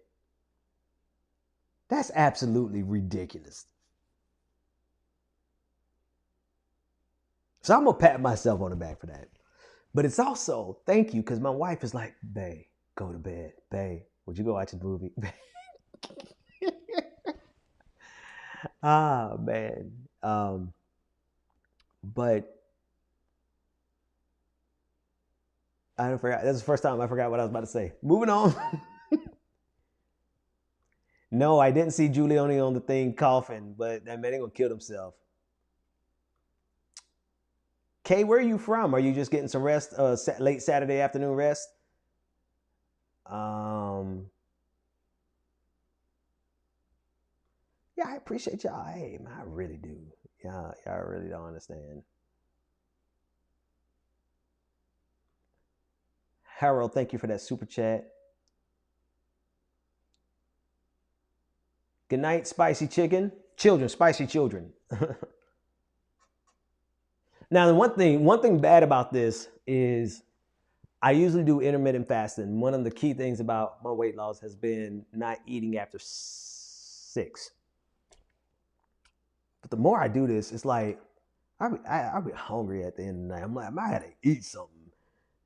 that's absolutely ridiculous. So I'm gonna pat myself on the back for that. But it's also thank you because my wife is like, "Babe, go to bed. Babe, would you go watch a movie?" Ah man. But I forgot. That's the first time I forgot what I was about to say. Moving on. No, I didn't see Giuliani on the thing coughing, but that man ain't gonna kill himself. Kay, where are you from? Are you just getting some rest, late Saturday afternoon rest? Yeah, I appreciate y'all. Hey, man, I really do. Yeah, y'all really don't understand. Harold, thank you for that super chat. Good night, spicy chicken. Children, spicy children. Now, the one thing bad about this is I usually do intermittent fasting. One of the key things about my weight loss has been not eating after 6. But the more I do this, it's like I be hungry at the end of the night. I'm like, I might have to eat something.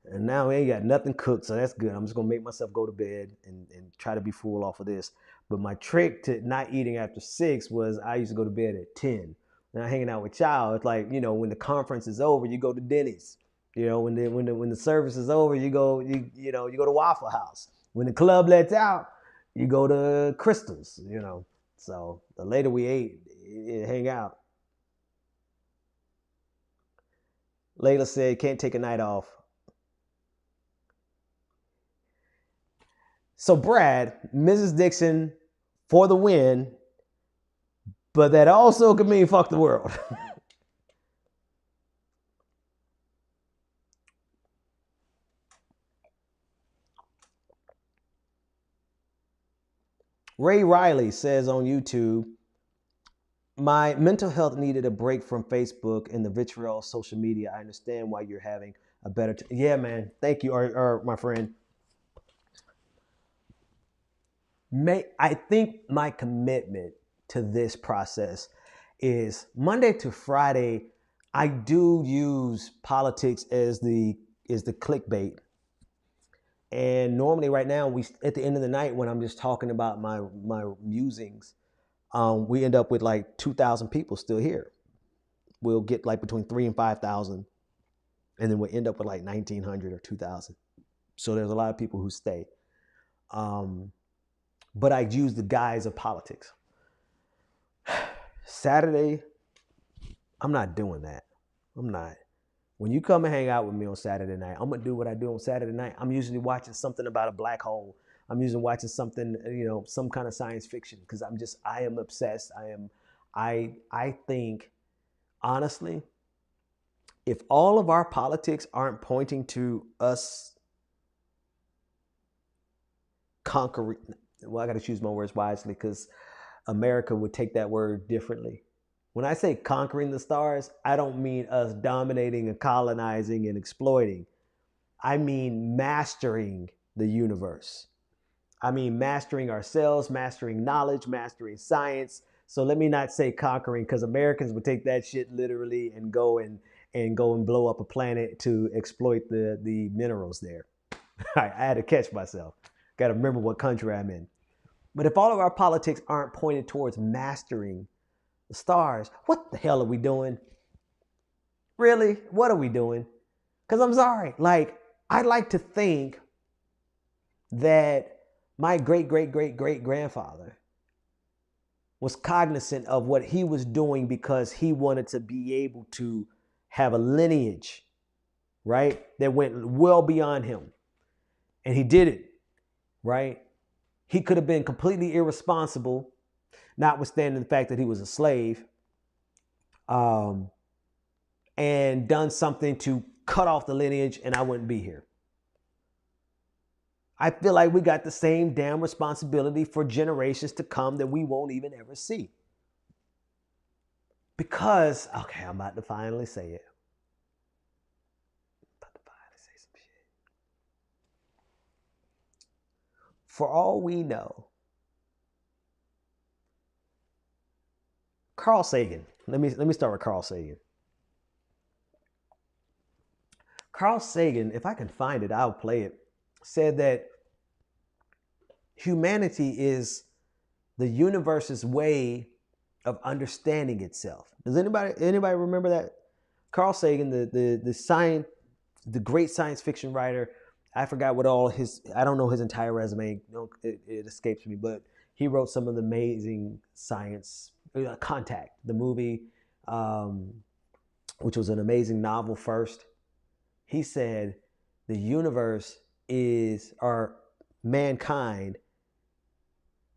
And now we ain't got nothing cooked, so that's good. I'm just gonna make myself go to bed and try to be full off of this. But my trick to not eating after 6 was I used to go to bed at 10. Now hanging out with y'all, it's like, when the conference is over, you go to Denny's. When the service is over, you go to Waffle House. When the club lets out, you go to Crystals. So the later we ate, hang out. Layla said, can't take a night off. So Brad, Mrs. Dixon for the win, but that also could mean fuck the world. Ray Riley says on YouTube, my mental health needed a break from Facebook and the vitriol of social media. I understand why you're having a better yeah, man. Thank you, or my friend. I think my commitment to this process is Monday to Friday. I do use politics as the clickbait. And normally right now, we at the end of the night when I'm just talking about my musings, we end up with like 2,000 people still here. We'll get like between 3,000 and 5,000, and then we'll end up with like 1,900 or 2,000. So there's a lot of people who stay. But I use the guise of politics. Saturday, I'm not doing that. I'm not. When you come and hang out with me on Saturday night, I'm gonna do what I do on Saturday night. I'm usually watching something about a black hole. I'm usually watching something, some kind of science fiction because I am obsessed. I think, honestly, if all of our politics aren't pointing to us conquering, well, I got to choose my words wisely because America would take that word differently. When I say conquering the stars, I don't mean us dominating and colonizing and exploiting. I mean mastering the universe. I mean mastering ourselves, mastering knowledge, mastering science, So let me not say conquering, because Americans would take that shit literally and go and blow up a planet to exploit the minerals there. I had to catch myself. Got to remember what country I'm in. But if all of our politics aren't pointed towards mastering the stars, what the hell are we doing? Really? What are we doing? Because I'm sorry. Like, I'd like to think that my great-great-great-great-grandfather was cognizant of what he was doing because he wanted to be able to have a lineage, right, that went well beyond him. And he did it, right? He could have been completely irresponsible, notwithstanding the fact that he was a slave, and done something to cut off the lineage, and I wouldn't be here. I feel like we got the same damn responsibility for generations to come that we won't even ever see. Because, okay, I'm about to finally say it. For all we know, Carl Sagan. Let me start with Carl Sagan. Carl Sagan, if I can find it, I'll play it, said that humanity is the universe's way of understanding itself. Does anybody remember that? Carl Sagan, the great science fiction writer. I forgot what all I don't know his entire resume. It escapes me, but he wrote some of the amazing science. Contact, the movie, which was an amazing novel first. He said the universe or mankind,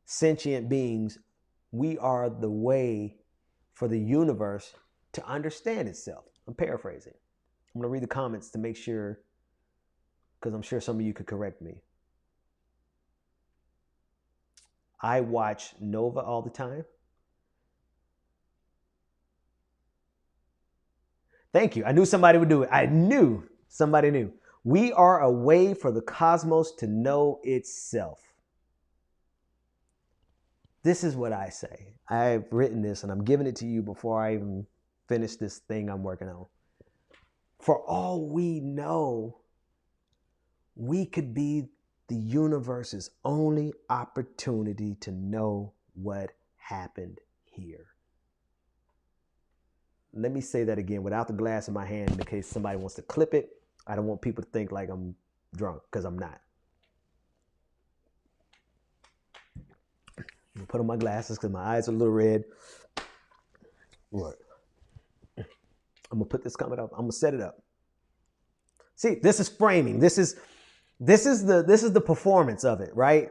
sentient beings, we are the way for the universe to understand itself. I'm paraphrasing. I'm going to read the comments to make sure, because I'm sure some of you could correct me. I watch Nova all the time. Thank you. I knew somebody would do it. I knew somebody knew. We are a way for the cosmos to know itself. This is what I say. I've written this and I'm giving it to you before I even finish this thing I'm working on. For all we know, we could be the universe's only opportunity to know what happened here. Let me say that again without the glass in my hand in case somebody wants to clip it. I don't want people to think like I'm drunk, because I'm not. I'm gonna put on my glasses because my eyes are a little red. What? I'm gonna put this coming up. I'm gonna set it up. See, this is framing. This is the performance of it, right?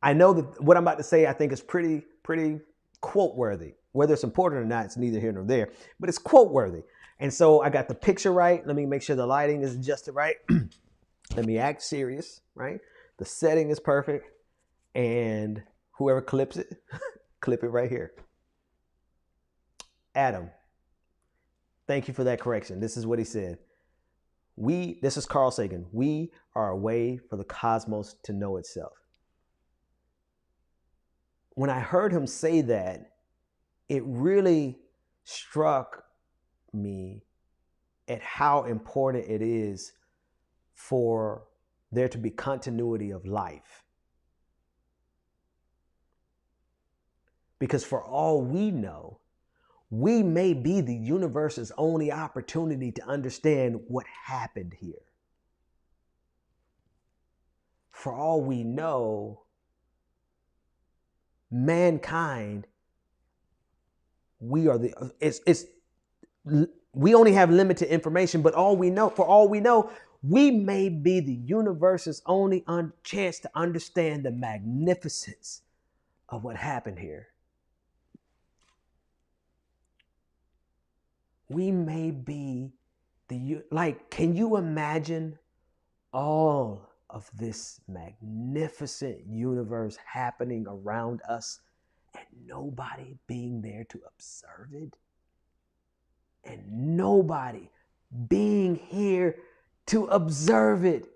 I know that what I'm about to say I think is pretty quote worthy. Whether it's important or not, it's neither here nor there, but it's quote worthy. And so I got the picture right. Let me make sure the lighting is adjusted right. Let me act serious, right? The setting is perfect. And whoever clips it, clip it right here. Adam, thank you for that correction. This is what he said. This is Carl Sagan. We are a way for the cosmos to know itself. When I heard him say that, it really struck me at how important it is for there to be continuity of life. Because for all we know, we may be the universe's only opportunity to understand what happened here. For all we know, mankind, we only have limited information, but for all we know, we may be the universe's only chance to understand the magnificence of what happened here. We may be can you imagine all of this magnificent universe happening around us and nobody being there to observe it? And nobody being here to observe it.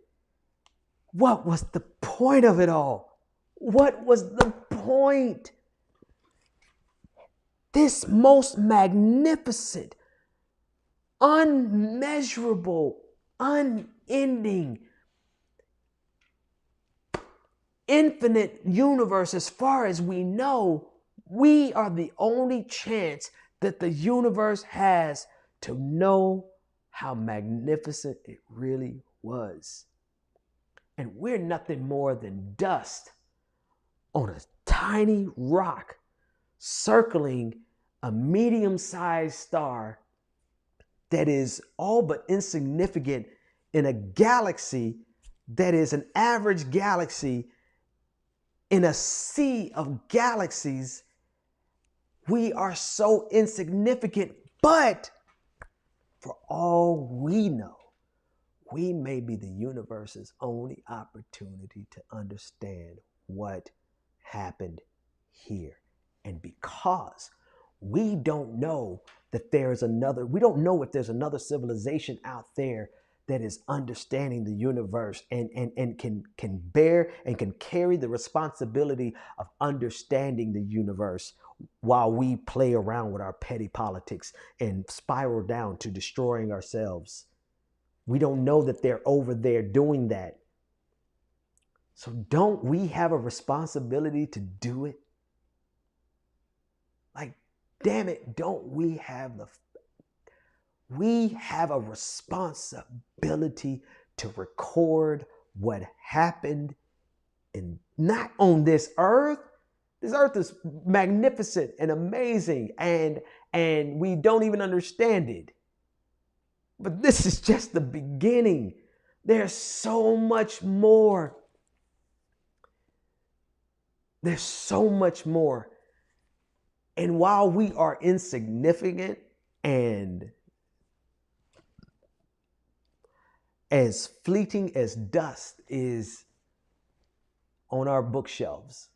What was the point of it all? What was the point? this most magnificent, unmeasurable, unending, infinite universe, as far as we know, we are the only chance that the universe has to know how magnificent it really was. And we're nothing more than dust on a tiny rock circling a medium-sized star that is all but insignificant in a galaxy that is an average galaxy in a sea of galaxies. We are so insignificant, but for all we know, we may be the universe's only opportunity to understand what happened here. And because we don't know that we don't know if there's another civilization out there that is understanding the universe and can bear and can carry the responsibility of understanding the universe while we play around with our petty politics and spiral down to destroying ourselves. We don't know that they're over there doing that. So don't we have a responsibility to do it? Like, damn it, don't we have a responsibility to record what happened, and not on this earth. This earth is magnificent and amazing, and we don't even understand it. But this is just the beginning. There's so much more. There's so much more. And while we are insignificant and as fleeting as dust is on our bookshelves,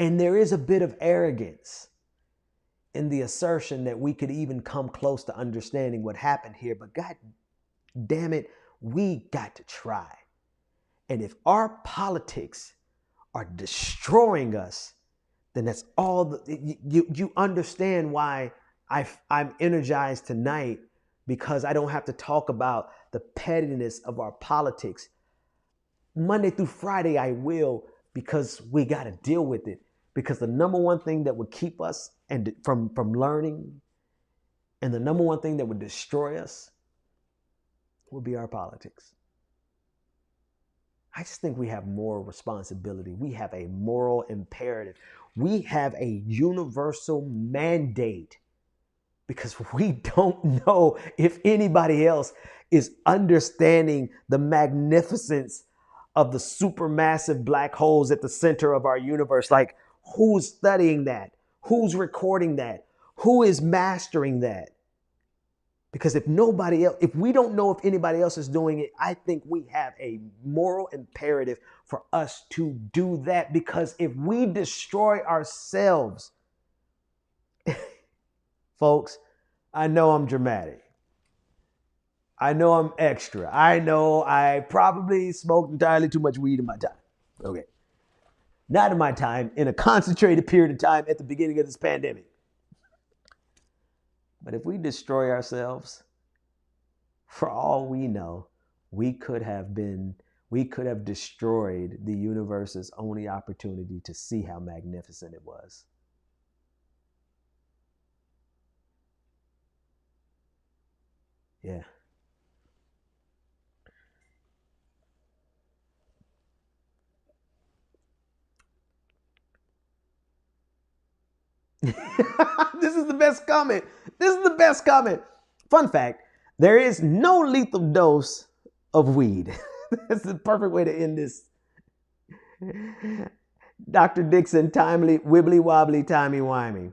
and there is a bit of arrogance in the assertion that we could even come close to understanding what happened here, but God damn it, we got to try. And if our politics are destroying us, then that's all. You understand why I'm energized tonight, because I don't have to talk about the pettiness of our politics. Monday through Friday I will, because we got to deal with it. Because the number one thing that would keep us from learning, and the number one thing that would destroy us, will be our politics. I just think we have moral responsibility. We have a moral imperative. We have a universal mandate, because we don't know if anybody else is understanding the magnificence of the supermassive black holes at the center of our universe. Like, who's studying that? Who's recording that? Who is mastering that? Because if we don't know if anybody else is doing it, I think we have a moral imperative for us to do that. Because if we destroy ourselves, folks, I know I'm dramatic. I know I'm extra. I know I probably smoked entirely too much weed in my time. Okay. Not in my time, in a concentrated period of time at the beginning of this pandemic. But if we destroy ourselves, for all we know, we could have destroyed the universe's only opportunity to see how magnificent it was. Yeah. This is the best comment. This is the best comment. Fun fact, there is no lethal dose of weed. That's the perfect way to end this. Dr. Dixon, timely, wibbly wobbly, timey wimey.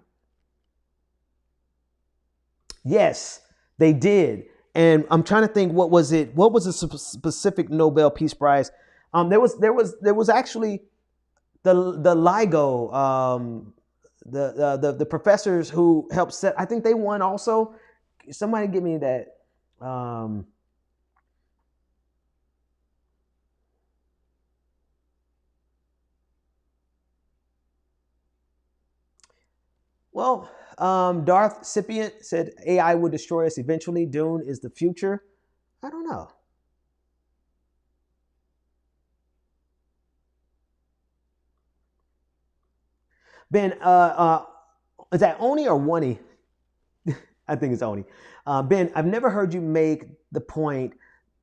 Yes, they did. And I'm trying to think, what was it? What was a specific Nobel Peace Prize? There was actually the LIGO, the professors who helped set. I think they won also. Somebody give me that. Well, Darth Sipient said AI will destroy us eventually. Dune is the future. I don't know. Ben, is that Oni or Wani? I think it's Oni. Ben, I've never heard you make the point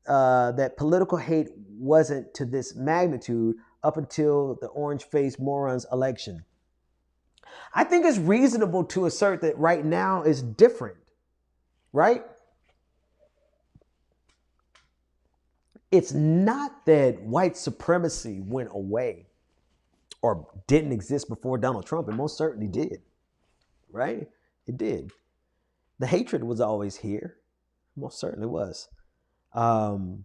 that political hate wasn't to this magnitude up until the orange-faced morons election. I think it's reasonable to assert that right now is different, right? It's not that white supremacy went away or didn't exist before Donald Trump. It most certainly did, right? It did. The hatred was always here. Most certainly was. Um,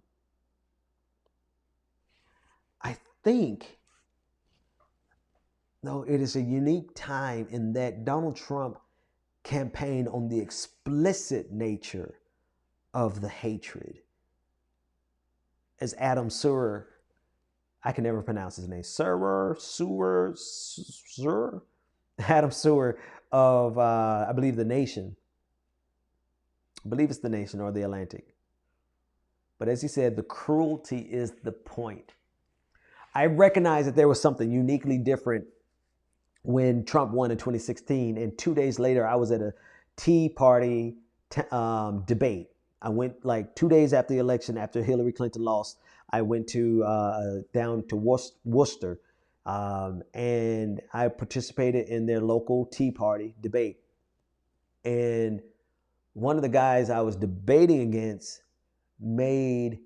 I think, though, it is a unique time in that Donald Trump campaigned on the explicit nature of the hatred. As Adam Sewer, I can never pronounce his name, Sewer, Adam Sewer of, I believe, The Nation. I believe it's The Nation or The Atlantic. But as he said, the cruelty is the point. I recognize that there was something uniquely different when Trump won in 2016. And 2 days later, I was at a Tea Party debate. I went like 2 days after the election, after Hillary Clinton lost. I went to down to Worcester, and I participated in their local Tea Party debate. And one of the guys I was debating against made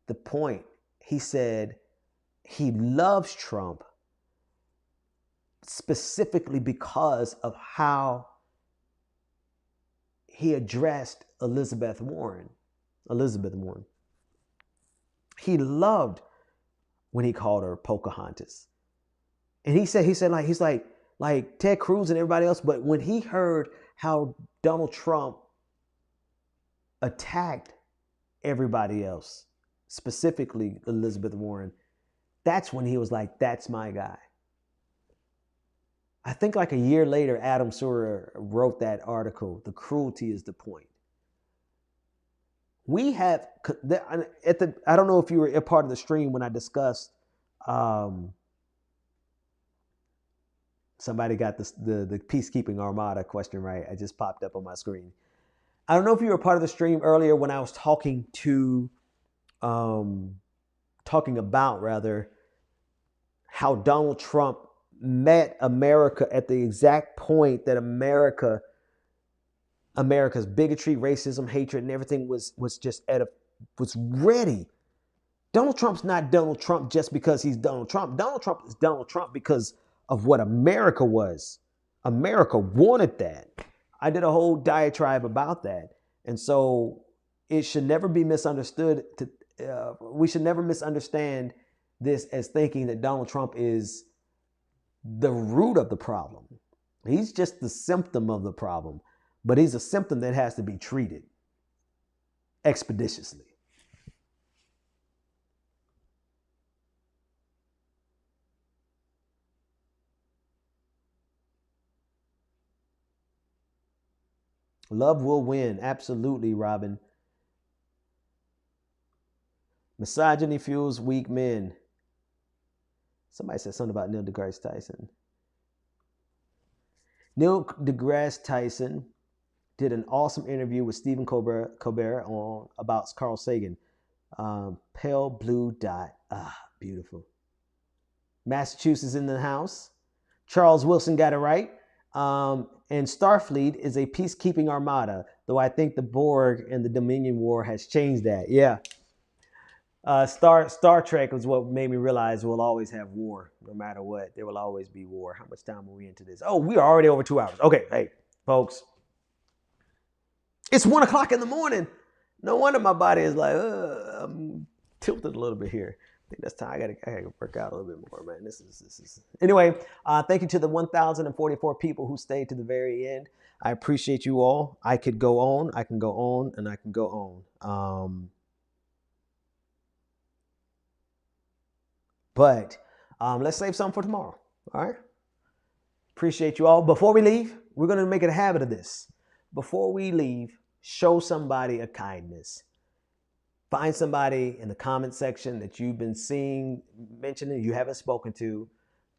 the point. He said he loves Trump specifically because of how he addressed Elizabeth Warren. He loved when he called her Pocahontas. And he's like Ted Cruz and everybody else, but when he heard how Donald Trump attacked everybody else, specifically Elizabeth Warren, that's when he was like, that's my guy. I think like a year later, Adam Sewer wrote that article, The Cruelty is the Point. We have, I don't know if you were a part of the stream when I discussed, somebody got the peacekeeping armada question right. I just popped up on my screen. I don't know if you were a part of the stream earlier when I was talking about how Donald Trump met America at the exact point that America's bigotry, racism, hatred, and everything was just was ready. Donald Trump's not Donald Trump just because he's Donald Trump. Donald Trump is Donald Trump because of what America was. America wanted that. I did a whole diatribe about that. And so it should never be misunderstood. We should never misunderstand this as thinking that Donald Trump is the root of the problem. He's just the symptom of the problem, but he's a symptom that has to be treated expeditiously. Love will win. Absolutely, Robin. Misogyny fuels weak men. Somebody said something about Neil deGrasse Tyson. Neil deGrasse Tyson did an awesome interview with Stephen Colbert about Carl Sagan. Pale blue dot. Beautiful. Massachusetts in the house. Charles Wilson got it right. And Starfleet is a peacekeeping armada, though I think the Borg and the Dominion War has changed that. Yeah. Star Trek was what made me realize we'll always have war, no matter what. There will always be war. How much time are we into this? Oh, we are already over 2 hours. Okay, hey, folks. It's 1 o'clock in the morning. No wonder my body is like, I'm tilted a little bit here. I think that's time. I gotta work out a little bit more, man. This is. Anyway. Thank you to the 1,044 people who stayed to the very end. I appreciate you all. I could go on. I can go on, and I can go on. But let's save some for tomorrow. All right. Appreciate you all. Before we leave, we're going to make it a habit of this. Before we leave, show somebody a kindness. Find somebody in the comment section that you've been seeing, mentioning, you haven't spoken to.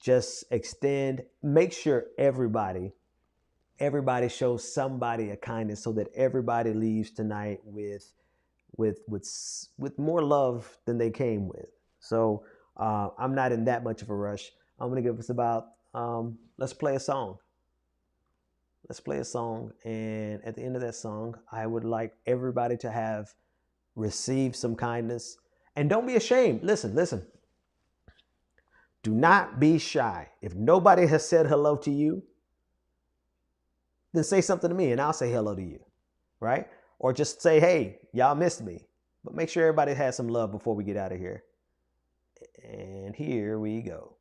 Just extend, make sure everybody shows somebody a kindness so that everybody leaves tonight with more love than they came with. So I'm not in that much of a rush. I'm gonna give us about let's play a song. Let's play a song, and at the end of that song, I would like everybody to have received some kindness. And don't be ashamed. Listen. Do not be shy. If nobody has said hello to you, then say something to me and I'll say hello to you, right? Or just say, hey, y'all missed me. But make sure everybody has some love before we get out of here. And here we go.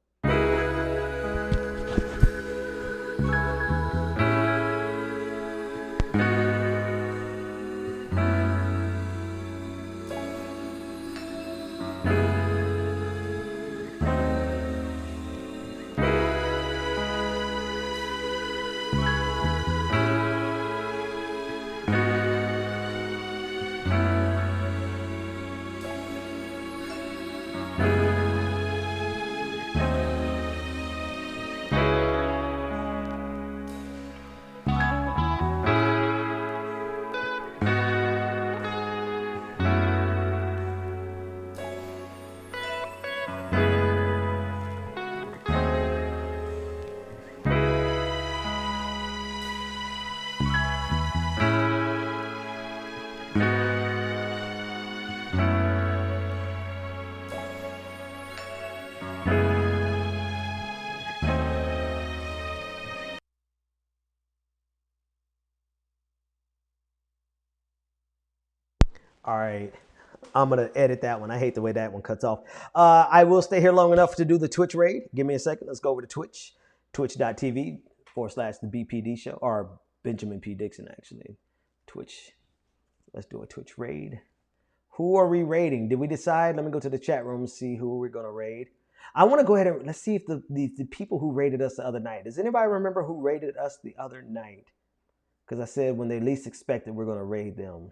All right. I'm going to edit that one. I hate the way that one cuts off. I will stay here long enough to do the Twitch raid. Give me a second. Let's go over to Twitch. Twitch.tv/the BPD show. Or Benjamin P. Dixon, actually. Twitch. Let's do a Twitch raid. Who are we raiding? Did we decide? Let me go to the chat room and see who we're going to raid. I want to go ahead and let's see if the people who raided us the other night. Does anybody remember who raided us the other night? Because I said when they least expected, we're going to raid them.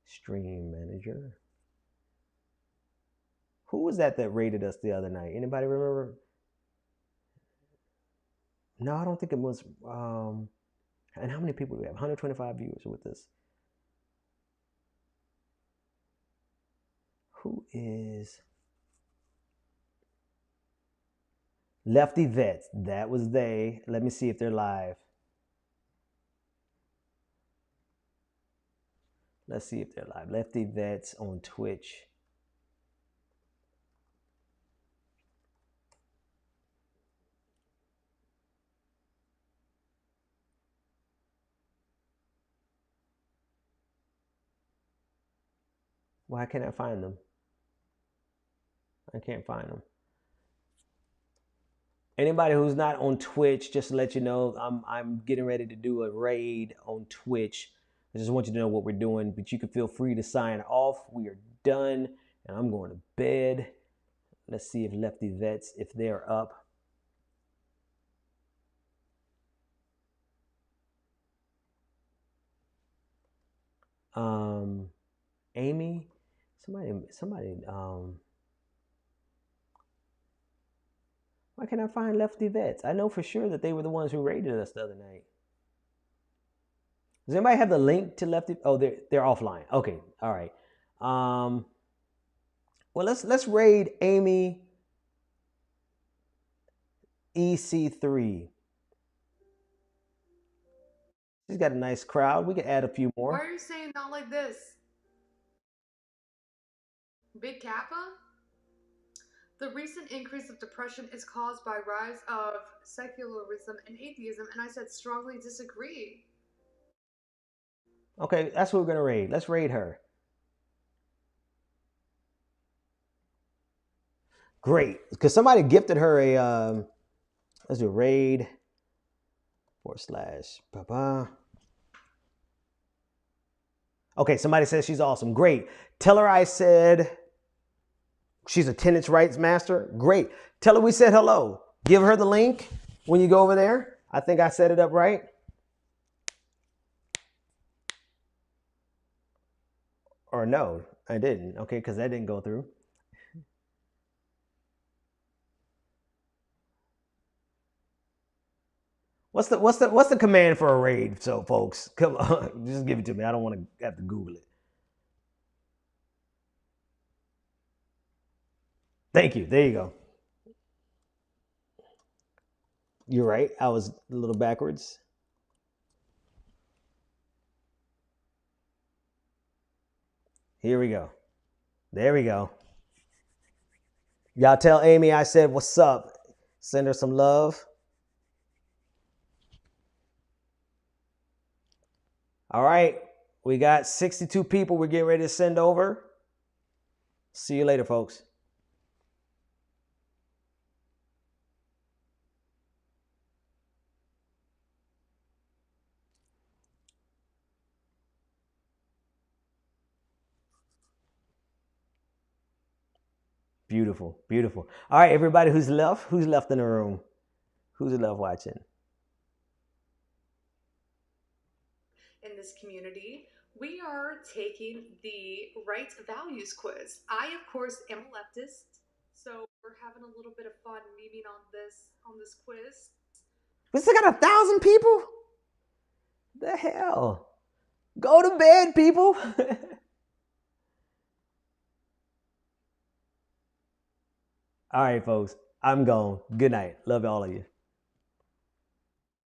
Stream manager. Who was that raided us the other night? Anybody remember? No, I don't think it was. And how many people do we have? 125 viewers with this. Who is Lefty Vets? That was they. Let me see if they're live. Let's see if they're live. Lefty Vets on Twitch. Why can't I find them? I can't find them. Anybody who's not on Twitch, just to let you know, I'm getting ready to do a raid on Twitch. I just want you to know what we're doing, but you can feel free to sign off. We are done, and I'm going to bed. Let's see if Lefty Vets, if they're up. Amy, somebody, why can't I find Lefty Vets? I know for sure that they were the ones who raided us the other night. Does anybody have the link to Lefty? Oh, they're offline. Okay, all right. Well, let's raid Amy EC3. She's got a nice crowd. We can add a few more. Why are you saying not like this? Big Kappa? The recent increase of depression is caused by rise of secularism and atheism, and I said strongly disagree. Okay, that's what we're gonna raid. Let's raid her. Great, because somebody gifted her a. Let's do a raid. /. Okay, somebody says she's awesome. Great. Tell her I said. She's a tenants rights master. Great. Tell her we said hello. Give her the link when you go over there. I think I set it up right. Or no, I didn't. Okay, because that didn't go through. What's the command for a raid? So folks, come on, just give it to me. I don't want to have to Google it. Thank you. There you go. You're right. I was a little backwards. Here we go. There we go. Y'all tell Amy I said what's up. Send her some love. All right. We got 62 people we're getting ready to send over. See you later, folks. Beautiful, beautiful. All right, everybody who's left in the room? Who's left watching? In this community, we are taking the right values quiz. I, of course, am a leftist, so we're having a little bit of fun memeing on this quiz. We still got 1,000 people? The hell? Go to bed, people. All right, folks. I'm gone. Good night. Love all of you.